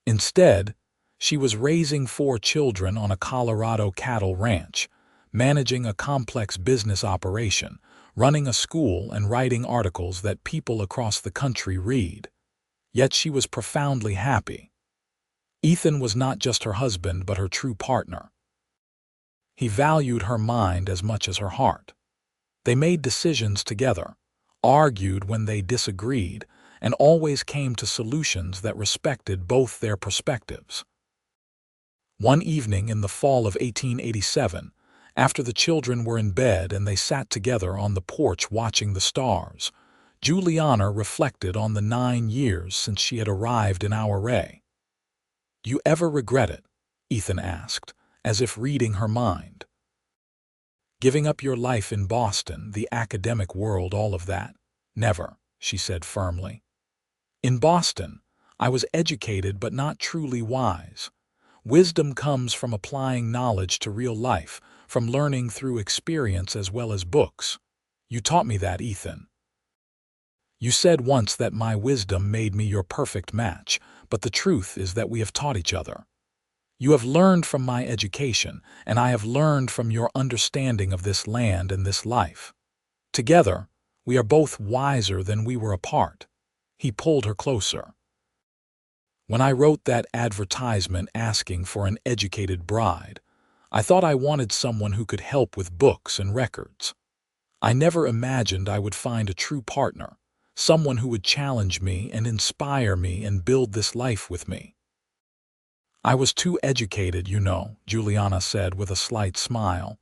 Instead, she was raising 4 children on a Colorado cattle ranch, managing a complex business operation, running a school, and writing articles that people across the country read. Yet she was profoundly happy. Ethan was not just her husband but her true partner. He valued her mind as much as her heart. They made decisions together, argued when they disagreed, and always came to solutions that respected both their perspectives. One evening in the fall of 1887, after the children were in bed and they sat together on the porch watching the stars, Juliana reflected on the 9 years since she had arrived in Ouray. "Do you ever regret it?" Ethan asked, as if reading her mind. "Giving up your life in Boston, the academic world, all of that? Never," she said firmly. "In Boston, I was educated but not truly wise. Wisdom comes from applying knowledge to real life, from learning through experience as well as books. You taught me that, Ethan. You said once that my wisdom made me your perfect match, but the truth is that we have taught each other. You have learned from my education, and I have learned from your understanding of this land and this life. Together, we are both wiser than we were apart." He pulled her closer. "When I wrote that advertisement asking for an educated bride, I thought I wanted someone who could help with books and records. I never imagined I would find a true partner, someone who would challenge me and inspire me and build this life with me." "I was too educated, you know," Juliana said with a slight smile.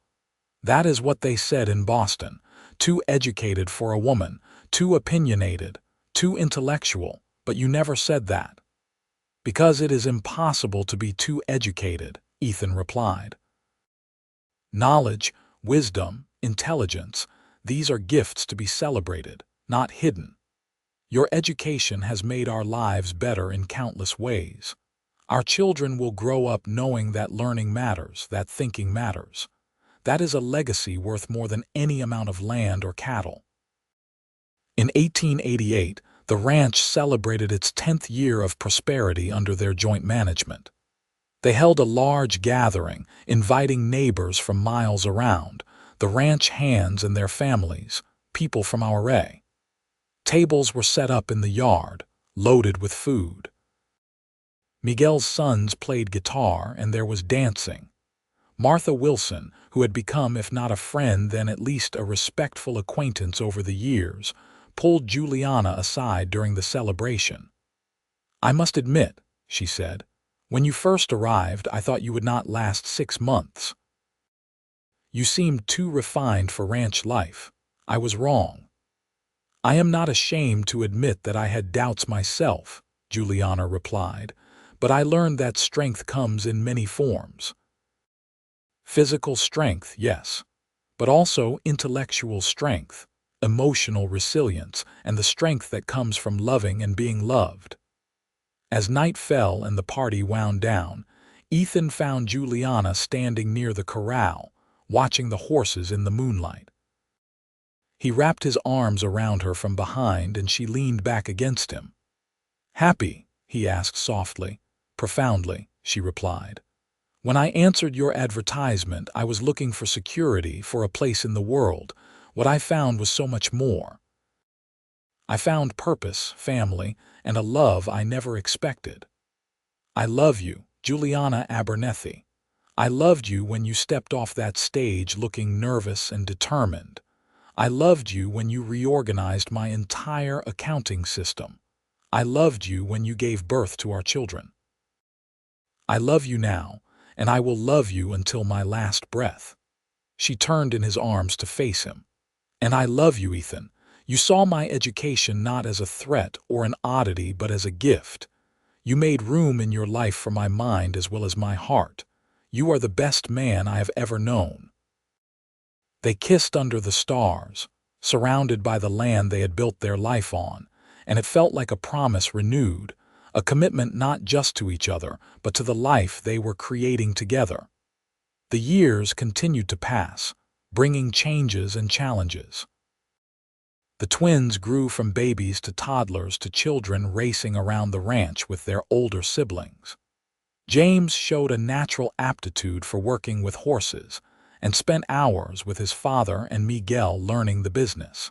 "That is what they said in Boston. Too educated for a woman, too opinionated, too intellectual, but you never said that." "Because it is impossible to be too educated," Ethan replied. "Knowledge, wisdom, intelligence, these are gifts to be celebrated, not hidden. Your education has made our lives better in countless ways. Our children will grow up knowing that learning matters, that thinking matters. That is a legacy worth more than any amount of land or cattle." In 1888, the ranch celebrated its 10th year of prosperity under their joint management. They held a large gathering, inviting neighbors from miles around, the ranch hands and their families, people from Ouray. Tables were set up in the yard, loaded with food. Miguel's sons played guitar and there was dancing. Martha Wilson, who had become, if not a friend, then at least a respectful acquaintance over the years, pulled Juliana aside during the celebration. "I must admit," she said, "when you first arrived, I thought you would not last 6 months. You seemed too refined for ranch life. I was wrong." "I am not ashamed to admit that I had doubts myself," Juliana replied, "but I learned that strength comes in many forms. Physical strength, yes, but also intellectual strength, emotional resilience, and the strength that comes from loving and being loved." As night fell and the party wound down, Ethan found Juliana standing near the corral, watching the horses in the moonlight. He wrapped his arms around her from behind and she leaned back against him. "Happy?" he asked softly. "Profoundly," she replied. "When I answered your advertisement, I was looking for security, for a place in the world. What I found was so much more. I found purpose, family, and a love I never expected. I love you, Juliana Abernethy. I loved you when you stepped off that stage looking nervous and determined. I loved you when you reorganized my entire accounting system. I loved you when you gave birth to our children. I love you now, and I will love you until my last breath." She turned in his arms to face him. "And I love you, Ethan. You saw my education not as a threat or an oddity, but as a gift. You made room in your life for my mind as well as my heart. You are the best man I have ever known." They kissed under the stars, surrounded by the land they had built their life on, and it felt like a promise renewed, a commitment not just to each other, but to the life they were creating together. The years continued to pass, bringing changes and challenges. The twins grew from babies to toddlers to children racing around the ranch with their older siblings. James showed a natural aptitude for working with horses and spent hours with his father and Miguel learning the business.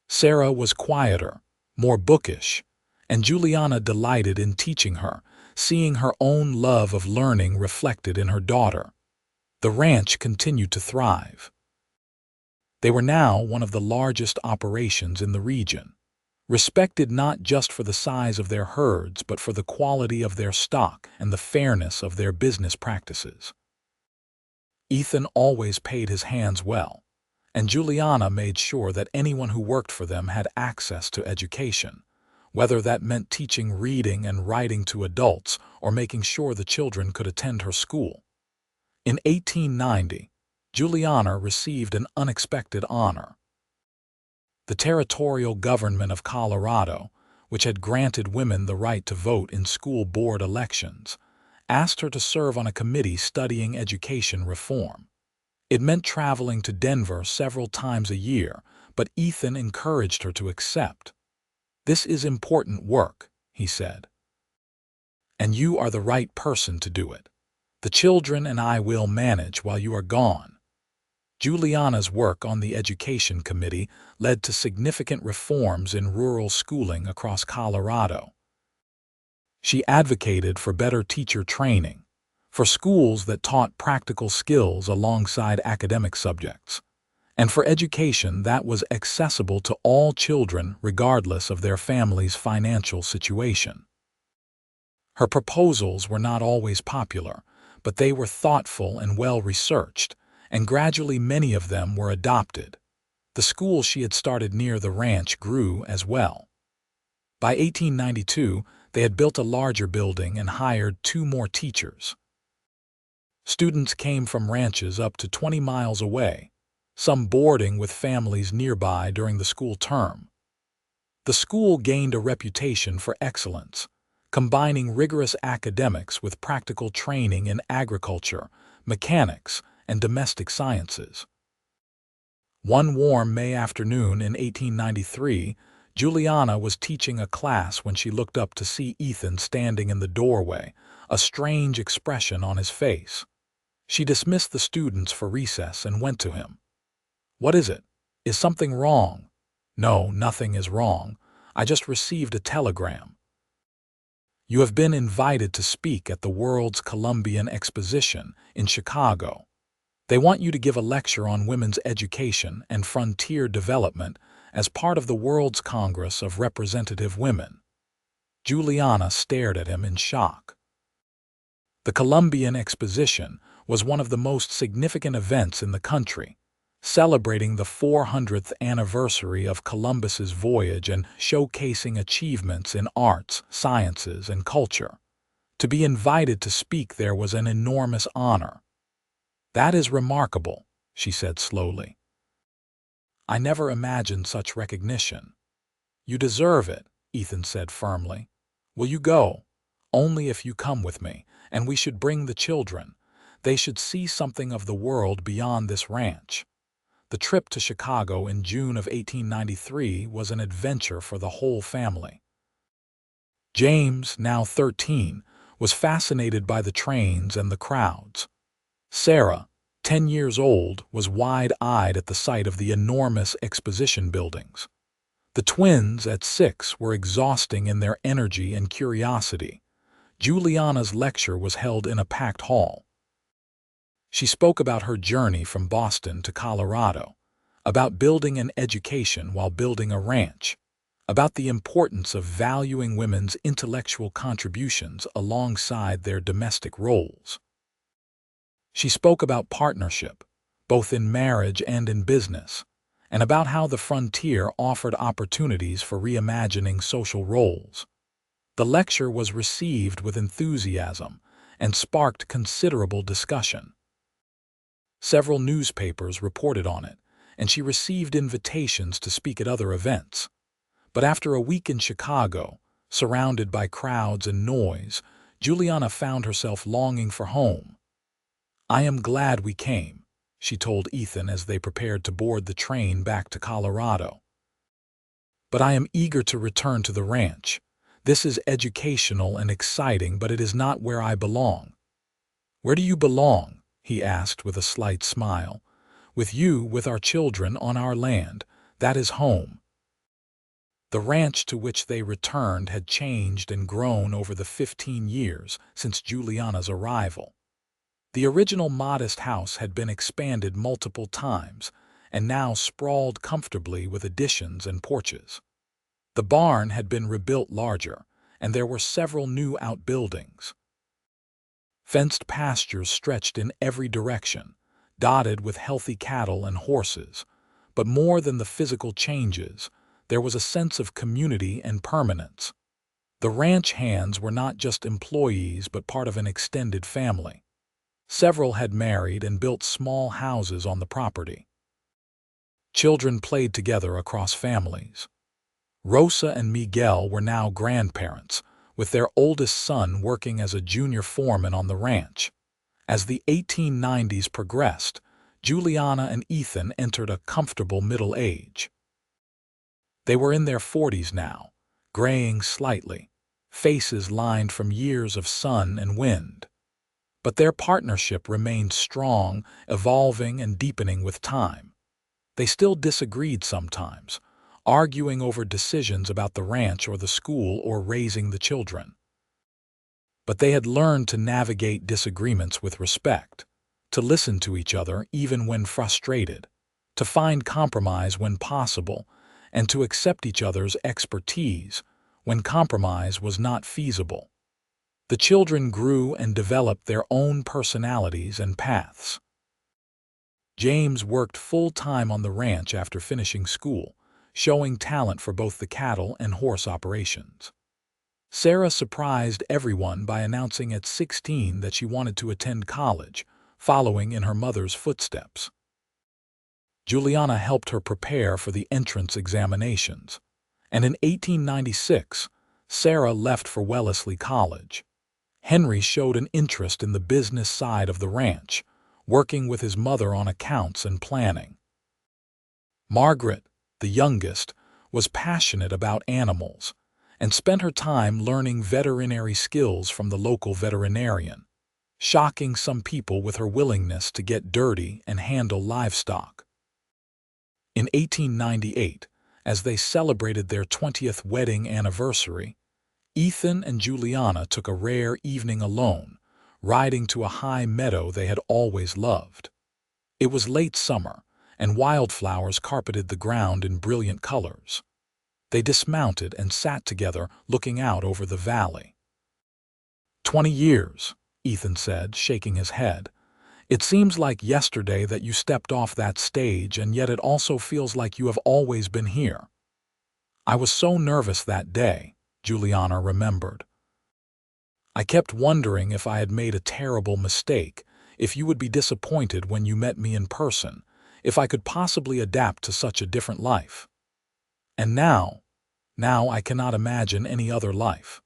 Sarah was quieter, more bookish, and Juliana delighted in teaching her, seeing her own love of learning reflected in her daughter. The ranch continued to thrive. They were now one of the largest operations in the region, respected not just for the size of their herds but for the quality of their stock and the fairness of their business practices. Ethan always paid his hands well, and Juliana made sure that anyone who worked for them had access to education, whether that meant teaching reading and writing to adults or making sure the children could attend her school. In 1890, Juliana received an unexpected honor. The territorial government of Colorado, which had granted women the right to vote in school board elections, asked her to serve on a committee studying education reform. It meant traveling to Denver several times a year, but Ethan encouraged her to accept. "This is important work," he said, "and you are the right person to do it. The children and I will manage while you are gone." Juliana's work on the Education Committee led to significant reforms in rural schooling across Colorado. She advocated for better teacher training, for schools that taught practical skills alongside academic subjects, and for education that was accessible to all children regardless of their family's financial situation. Her proposals were not always popular, but they were thoughtful and well-researched, and gradually many of them were adopted. The school she had started near the ranch grew as well. By 1892, they had built a larger building and hired 2 more teachers. Students came from ranches up to 20 miles away, some boarding with families nearby during the school term. The school gained a reputation for excellence, combining rigorous academics with practical training in agriculture, mechanics, and domestic sciences. One warm May afternoon in 1893, Juliana was teaching a class when she looked up to see Ethan standing in the doorway, a strange expression on his face. She dismissed the students for recess and went to him. "What is it? Is something wrong?" "No, nothing is wrong. I just received a telegram." You have been invited to speak at the World's Columbian Exposition in Chicago. They want you to give a lecture on women's education and frontier development as part of the World's Congress of Representative Women." Juliana stared at him in shock. The Columbian Exposition was one of the most significant events in the country, celebrating the 400th anniversary of Columbus's voyage and showcasing achievements in arts, sciences, and culture. To be invited to speak there was an enormous honor. "That is remarkable," she said slowly. "I never imagined such recognition." "You deserve it," Ethan said firmly. "Will you go?" "Only if you come with me, and we should bring the children. They should see something of the world beyond this ranch." The trip to Chicago in June of 1893 was an adventure for the whole family. James, now 13, was fascinated by the trains and the crowds. Sarah, 10 years old, was wide-eyed at the sight of the enormous exposition buildings. The twins, at 6, were exhausting in their energy and curiosity. Juliana's lecture was held in a packed hall. She spoke about her journey from Boston to Colorado, about building an education while building a ranch, about the importance of valuing women's intellectual contributions alongside their domestic roles. She spoke about partnership, both in marriage and in business, and about how the frontier offered opportunities for reimagining social roles. The lecture was received with enthusiasm and sparked considerable discussion. Several newspapers reported on it, and she received invitations to speak at other events. But after a week in Chicago, surrounded by crowds and noise, Juliana found herself longing for home. "I am glad we came," she told Ethan as they prepared to board the train back to Colorado. "But I am eager to return to the ranch. This is educational and exciting, but it is not where I belong." "Where do you belong?" he asked with a slight smile. "With you, with our children, on our land. That is home." The ranch to which they returned had changed and grown over the 15 years since Juliana's arrival. The original modest house had been expanded multiple times and now sprawled comfortably with additions and porches. The barn had been rebuilt larger, and there were several new outbuildings. Fenced pastures stretched in every direction, dotted with healthy cattle and horses. But more than the physical changes, there was a sense of community and permanence. The ranch hands were not just employees but part of an extended family. Several had married and built small houses on the property. Children played together across families. Rosa and Miguel were now grandparents, with their oldest son working as a junior foreman on the ranch. As the 1890s progressed, Juliana and Ethan entered a comfortable middle age. They were in their 40s now, graying slightly, faces lined from years of sun and wind. But their partnership remained strong, evolving and deepening with time. They still disagreed sometimes, arguing over decisions about the ranch or the school or raising the children. But they had learned to navigate disagreements with respect, to listen to each other even when frustrated, to find compromise when possible, and to accept each other's expertise when compromise was not feasible. The children grew and developed their own personalities and paths. James worked full-time on the ranch after finishing school, showing talent for both the cattle and horse operations. Sarah surprised everyone by announcing at 16 that she wanted to attend college, following in her mother's footsteps. Juliana helped her prepare for the entrance examinations, and in 1896, Sarah left for Wellesley College. Henry showed an interest in the business side of the ranch, working with his mother on accounts and planning. Margaret, the youngest, was passionate about animals and spent her time learning veterinary skills from the local veterinarian, shocking some people with her willingness to get dirty and handle livestock. In 1898, as they celebrated their 20th wedding anniversary, Ethan and Juliana took a rare evening alone, riding to a high meadow they had always loved. It was late summer, and wildflowers carpeted the ground in brilliant colors. They dismounted and sat together, looking out over the valley. 20 years, Ethan said, shaking his head. It seems like yesterday that you stepped off that stage, and yet it also feels like you have always been here. I was so nervous that day, Juliana remembered. I kept wondering if I had made a terrible mistake, if you would be disappointed when you met me in person, if I could possibly adapt to such a different life. And now I cannot imagine any other life.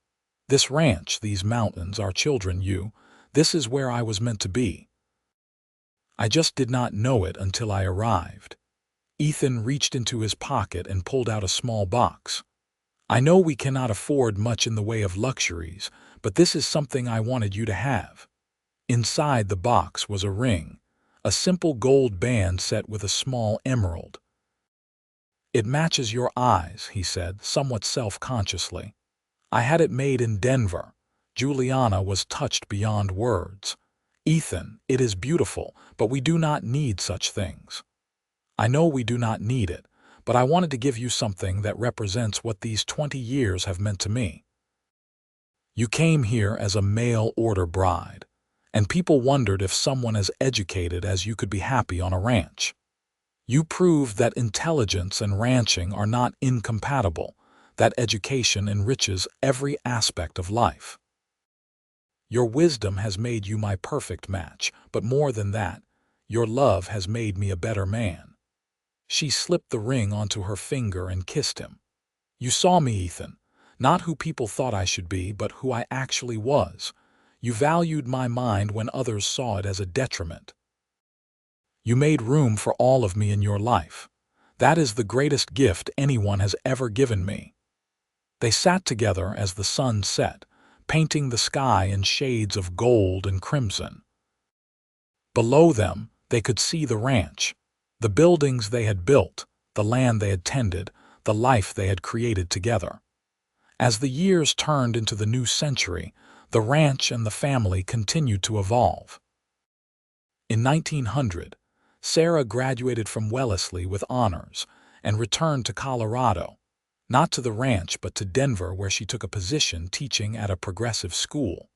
This ranch, these mountains, our children, this is where I was meant to be. I just did not know it until I arrived. Ethan reached into his pocket and pulled out a small box. I know we cannot afford much in the way of luxuries, but this is something I wanted you to have. Inside the box was a ring, a simple gold band set with a small emerald. It matches your eyes, he said, somewhat self-consciously. I had it made in Denver. Juliana was touched beyond words. Ethan, it is beautiful, but we do not need such things. I know we do not need it, but I wanted to give you something that represents what these 20 years have meant to me. You came here as a mail-order bride, and people wondered if someone as educated as you could be happy on a ranch. You proved that intelligence and ranching are not incompatible, that education enriches every aspect of life. Your wisdom has made you my perfect match, but more than that, your love has made me a better man. She slipped the ring onto her finger and kissed him. You saw me, Ethan, not who people thought I should be, but who I actually was. You valued my mind when others saw it as a detriment. You made room for all of me in your life. That is the greatest gift anyone has ever given me. They sat together as the sun set, painting the sky in shades of gold and crimson. Below them, they could see the ranch, the buildings they had built, the land they had tended, the life they had created together. As the years turned into the new century, the ranch and the family continued to evolve. In 1900, Sarah graduated from Wellesley with honors and returned to Colorado, not to the ranch but to Denver, where she took a position teaching at a progressive school.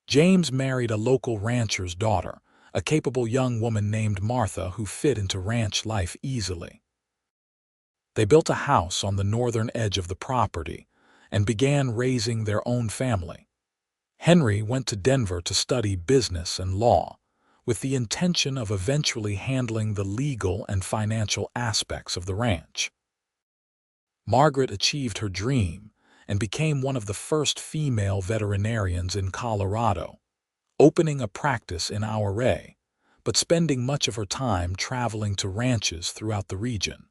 James married a local rancher's daughter, a capable young woman named Martha who fit into ranch life easily. They built a house on the northern edge of the property and began raising their own family. Henry went to Denver to study business and law, with the intention of eventually handling the legal and financial aspects of the ranch. Margaret achieved her dream and became one of the first female veterinarians in Colorado, opening a practice in Ouray, but spending much of her time traveling to ranches throughout the region.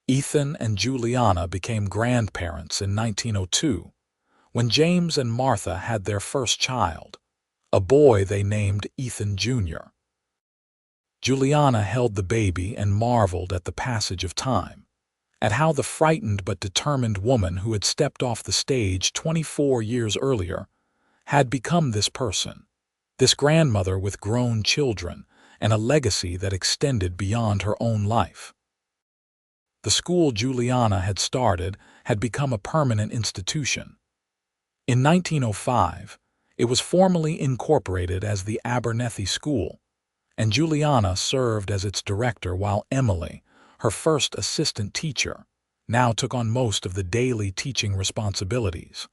Ethan and Juliana became grandparents in 1902, when James and Martha had their first child, a boy they named Ethan Jr. Juliana held the baby and marveled at the passage of time, at how the frightened but determined woman who had stepped off the stage 24 years earlier had become this person, this grandmother with grown children and a legacy that extended beyond her own life. The school Juliana had started had become a permanent institution. In 1905, it was formally incorporated as the Abernethy School, and Juliana served as its director while Emily, her first assistant teacher, now took on most of the daily teaching responsibilities.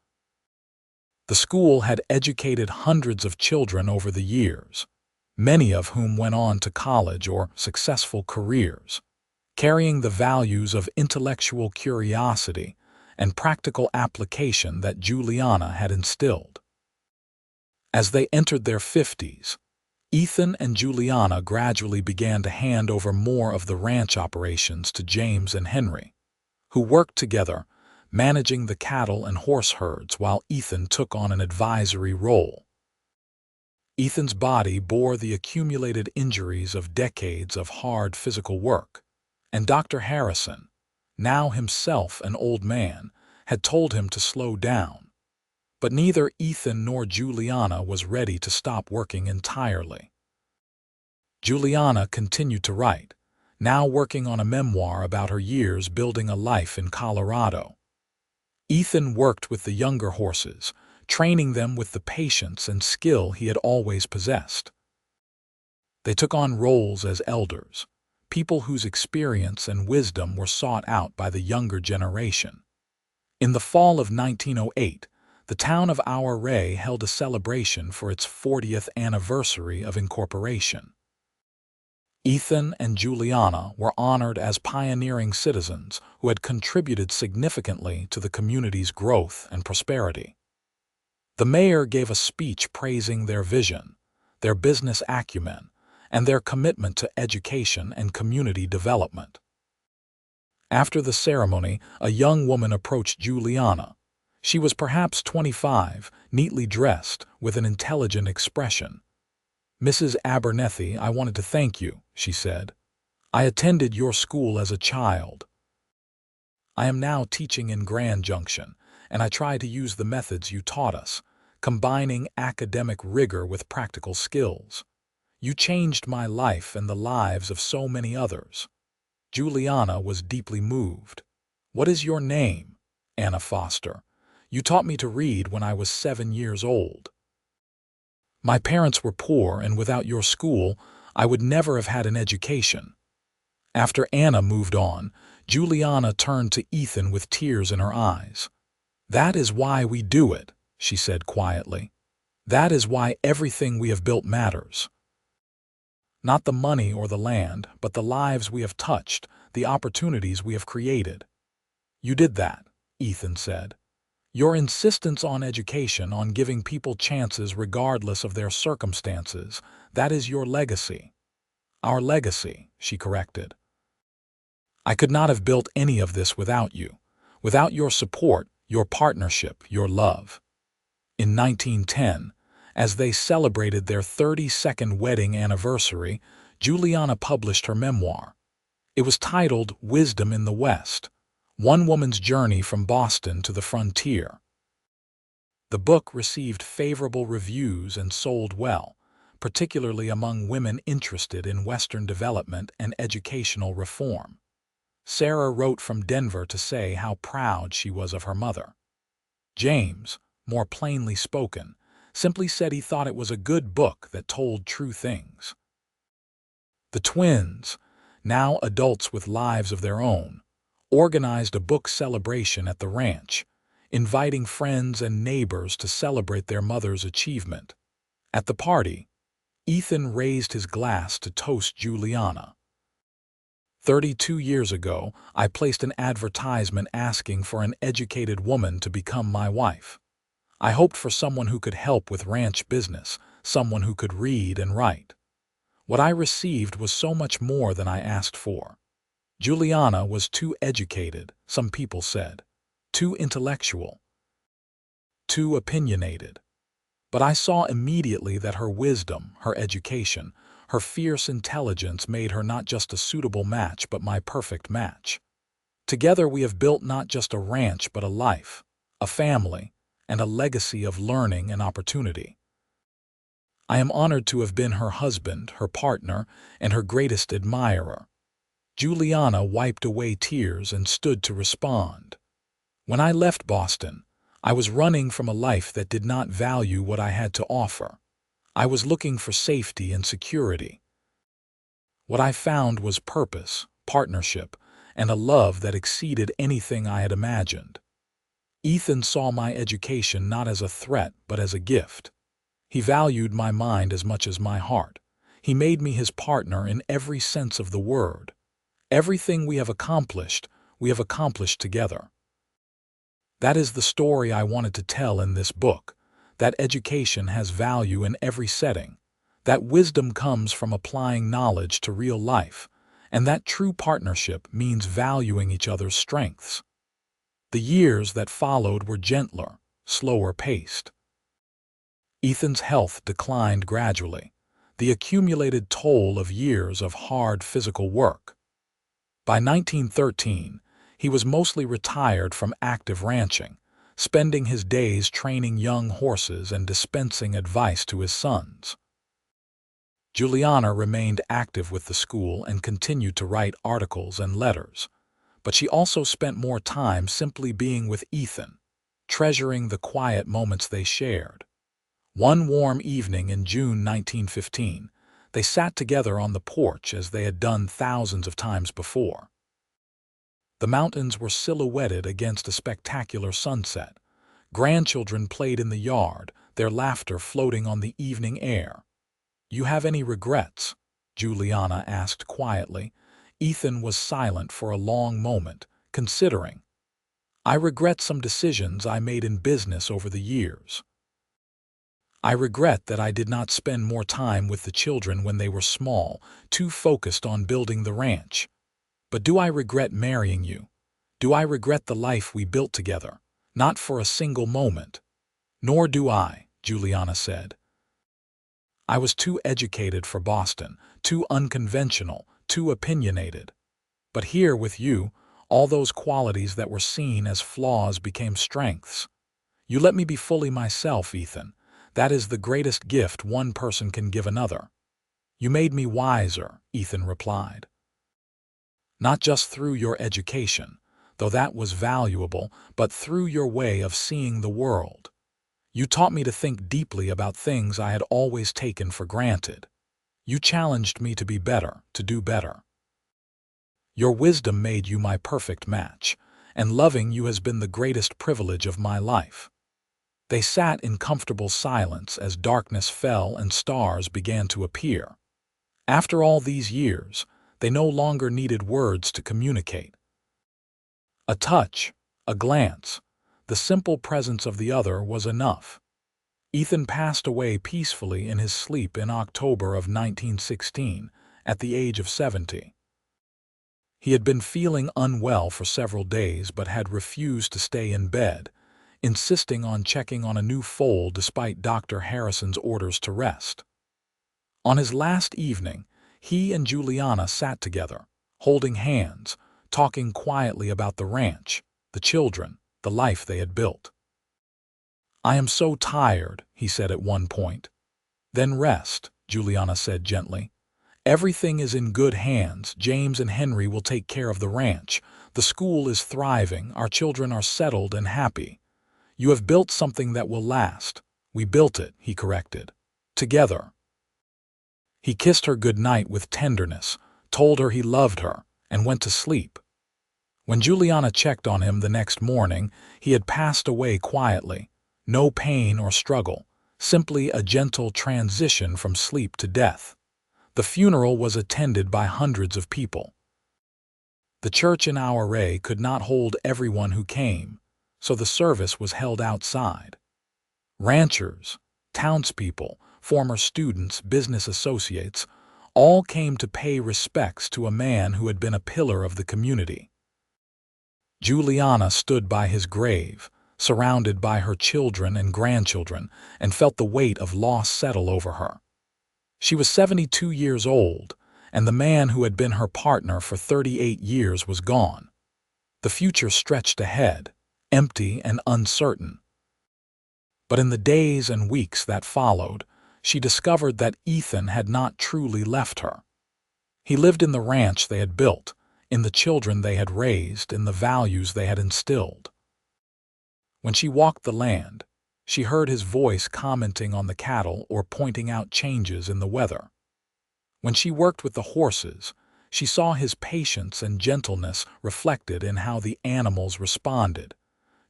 The school had educated hundreds of children over the years, many of whom went on to college or successful careers, carrying the values of intellectual curiosity and practical application that Juliana had instilled. As they entered their 50s, Ethan and Juliana gradually began to hand over more of the ranch operations to James and Henry, who worked together, managing the cattle and horse herds while Ethan took on an advisory role. Ethan's body bore the accumulated injuries of decades of hard physical work, and Dr. Harrison, now himself an old man, had told him to slow down. But neither Ethan nor Juliana was ready to stop working entirely. Juliana continued to write, now working on a memoir about her years building a life in Colorado. Ethan worked with the younger horses, training them with the patience and skill he had always possessed. They took on roles as elders, people whose experience and wisdom were sought out by the younger generation. In the fall of 1908, the town of Ouray held a celebration for its 40th anniversary of incorporation. Ethan and Juliana were honored as pioneering citizens who had contributed significantly to the community's growth and prosperity. The mayor gave a speech praising their vision, their business acumen, and their commitment to education and community development. After the ceremony, a young woman approached Juliana. She was perhaps 25, neatly dressed, with an intelligent expression. "Mrs. Abernethy, I wanted to thank you," she said. "I attended your school as a child. I am now teaching in Grand Junction, and I try to use the methods you taught us, combining academic rigor with practical skills. You changed my life and the lives of so many others." Juliana was deeply moved. "What is your name?" "Anna Foster. You taught me to read when I was 7 years old. My parents were poor, and without your school, I would never have had an education." After Anna moved on, Juliana turned to Ethan with tears in her eyes. "That is why we do it," she said quietly. "That is why everything we have built matters. Not the money or the land, but the lives we have touched, the opportunities we have created." "You did that," Ethan said. "Your insistence on education, on giving people chances regardless of their circumstances, that is your legacy." "Our legacy," she corrected. "I could not have built any of this without you, without your support, your partnership, your love." In 1910, as they celebrated their 32nd wedding anniversary, Juliana published her memoir. It was titled Wisdom in the West: One Woman's Journey from Boston to the Frontier. The book received favorable reviews and sold well, particularly among women interested in Western development and educational reform. Sarah wrote from Denver to say how proud she was of her mother. James, more plainly spoken, simply said he thought it was a good book that told true things. The twins, now adults with lives of their own, organized a book celebration at the ranch, inviting friends and neighbors to celebrate their mother's achievement. At the party, Ethan raised his glass to toast Juliana. 32 years ago, I placed an advertisement asking for an educated woman to become my wife. I hoped for someone who could help with ranch business, someone who could read and write. What I received was so much more than I asked for. Juliana was too educated, some people said, too intellectual, too opinionated. But I saw immediately that her wisdom, her education, her fierce intelligence made her not just a suitable match, but my perfect match. Together we have built not just a ranch, but a life, a family, and a legacy of learning and opportunity. I am honored to have been her husband, her partner, and her greatest admirer. Juliana wiped away tears and stood to respond. When I left Boston, I was running from a life that did not value what I had to offer. I was looking for safety and security. What I found was purpose, partnership, and a love that exceeded anything I had imagined. Ethan saw my education not as a threat, but as a gift. He valued my mind as much as my heart. He made me his partner in every sense of the word. Everything we have accomplished together. That is the story I wanted to tell in this book, that education has value in every setting, that wisdom comes from applying knowledge to real life, and that true partnership means valuing each other's strengths. The years that followed were gentler, slower paced. Ethan's health declined gradually, the accumulated toll of years of hard physical work. By 1913, He was mostly retired from active ranching, spending his days training young horses and dispensing advice to his sons. Juliana remained active with the school and continued to write articles and letters, but she also spent more time simply being with Ethan, treasuring the quiet moments they shared. One warm evening in June 1915, they sat together on the porch as they had done thousands of times before. The mountains were silhouetted against a spectacular sunset. Grandchildren played in the yard, their laughter floating on the evening air. "You have any regrets?" Juliana asked quietly. Ethan was silent for a long moment, considering. "I regret some decisions I made in business over the years. I regret that I did not spend more time with the children when they were small, too focused on building the ranch. But do I regret marrying you? Do I regret the life we built together? Not for a single moment." "Nor do I," Juliana said. "I was too educated for Boston, too unconventional, too opinionated. But here with you, all those qualities that were seen as flaws became strengths. You let me be fully myself, Ethan. That is the greatest gift one person can give another." "You made me wiser," Ethan replied. "Not just through your education, though that was valuable, but through your way of seeing the world. You taught me to think deeply about things I had always taken for granted. You challenged me to be better, to do better. Your wisdom made you my perfect match, and loving you has been the greatest privilege of my life." They sat in comfortable silence as darkness fell and stars began to appear. After all these years, they no longer needed words to communicate. A touch, a glance, the simple presence of the other was enough. Ethan passed away peacefully in his sleep in October of 1916, at the age of 70. He had been feeling unwell for several days but had refused to stay in bed, insisting on checking on a new foal despite Dr. Harrison's orders to rest. On his last evening, he and Juliana sat together, holding hands, talking quietly about the ranch, the children, the life they had built. "I am so tired," he said at one point. "Then rest," Juliana said gently. "Everything is in good hands. James and Henry will take care of the ranch. The school is thriving. Our children are settled and happy. You have built something that will last." "We built it," he corrected. "Together." He kissed her good night with tenderness, told her he loved her, and went to sleep. When Juliana checked on him the next morning, he had passed away quietly. No pain or struggle, simply a gentle transition from sleep to death. The funeral was attended by hundreds of people. The church in Ouray could not hold everyone who came, so the service was held outside. Ranchers, townspeople, former students, business associates, all came to pay respects to a man who had been a pillar of the community. Juliana stood by his grave, surrounded by her children and grandchildren, and felt the weight of loss settle over her. She was 72 years old, and the man who had been her partner for 38 years was gone. The future stretched ahead, empty and uncertain. But in the days and weeks that followed, she discovered that Ethan had not truly left her. He lived in the ranch they had built, in the children they had raised, in the values they had instilled. When she walked the land, she heard his voice commenting on the cattle or pointing out changes in the weather. When she worked with the horses, she saw his patience and gentleness reflected in how the animals responded.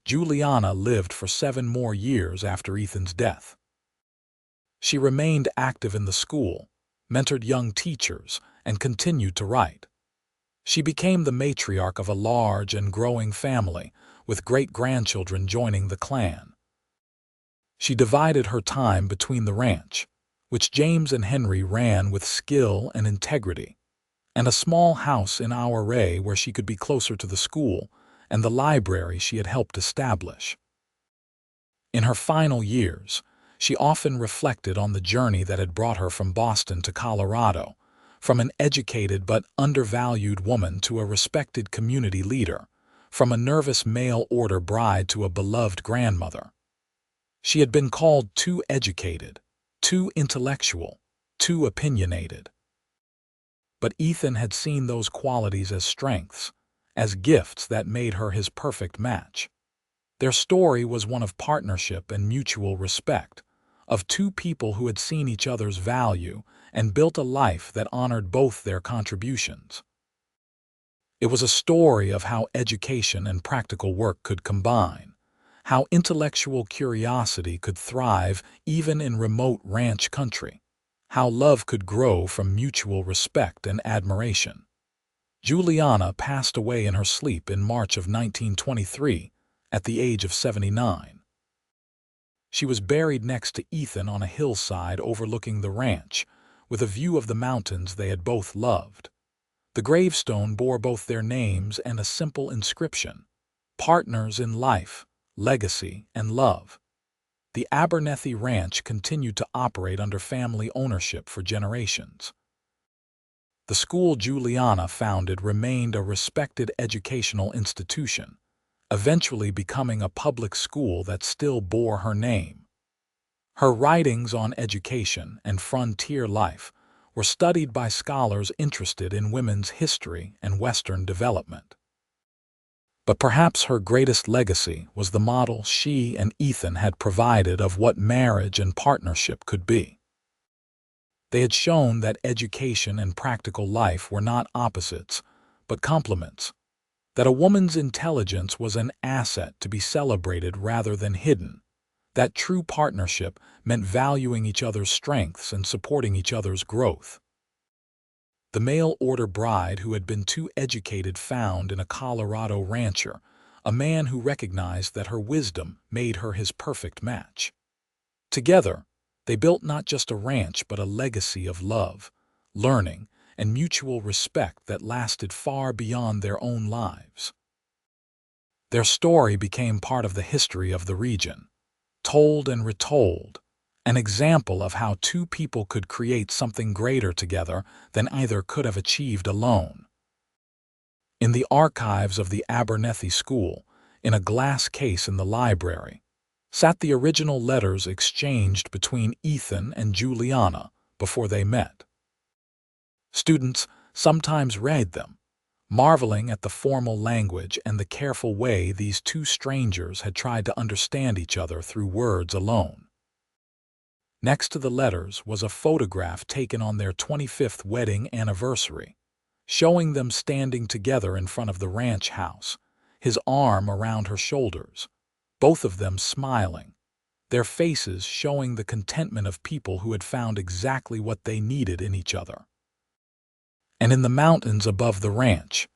Juliana lived for 7 more years after Ethan's death. She remained active in the school, mentored young teachers, and continued to write. She became the matriarch of a large and growing family, with great-grandchildren joining the clan. She divided her time between the ranch, which James and Henry ran with skill and integrity, and a small house in Ouray where she could be closer to the school and the library she had helped establish. In her final years, she often reflected on the journey that had brought her from Boston to Colorado, from an educated but undervalued woman to a respected community leader, from a nervous mail-order bride to a beloved grandmother. She had been called too educated, too intellectual, too opinionated. But Ethan had seen those qualities as strengths, as gifts that made her his perfect match. Their story was one of partnership and mutual respect, of two people who had seen each other's value and built a life that honored both their contributions. It was a story of how education and practical work could combine, how intellectual curiosity could thrive even in remote ranch country, how love could grow from mutual respect and admiration. Juliana passed away in her sleep in March of 1923 at the age of 79. She was buried next to Ethan on a hillside overlooking the ranch, with a view of the mountains they had both loved. The gravestone bore both their names and a simple inscription: partners in life, legacy, and love. The Abernethy Ranch continued to operate under family ownership for generations. The school Juliana founded remained a respected educational institution, eventually becoming a public school that still bore her name. Her writings on education and frontier life were studied by scholars interested in women's history and Western development. But perhaps her greatest legacy was the model she and Ethan had provided of what marriage and partnership could be. They had shown that education and practical life were not opposites, but complements, that a woman's intelligence was an asset to be celebrated rather than hidden, that true partnership meant valuing each other's strengths and supporting each other's growth. The mail-order bride who had been too educated found in a Colorado rancher a man who recognized that her wisdom made her his perfect match. Together, they built not just a ranch but a legacy of love, learning, and mutual respect that lasted far beyond their own lives. Their story became part of the history of the region, told and retold, an example of how two people could create something greater together than either could have achieved alone. In the archives of the Abernethy School, in a glass case in the library, sat the original letters exchanged between Ethan and Juliana before they met. Students sometimes read them, marveling at the formal language and the careful way these two strangers had tried to understand each other through words alone. Next to the letters was a photograph taken on their 25th wedding anniversary, showing them standing together in front of the ranch house, his arm around her shoulders, both of them smiling, their faces showing the contentment of people who had found exactly what they needed in each other. And in the mountains above the ranch,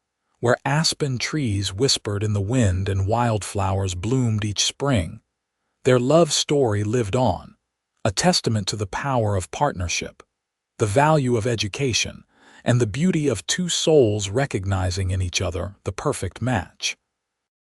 where aspen trees whispered in the wind and wildflowers bloomed each spring, their love story lived on, a testament to the power of partnership, the value of education, and the beauty of two souls recognizing in each other the perfect match.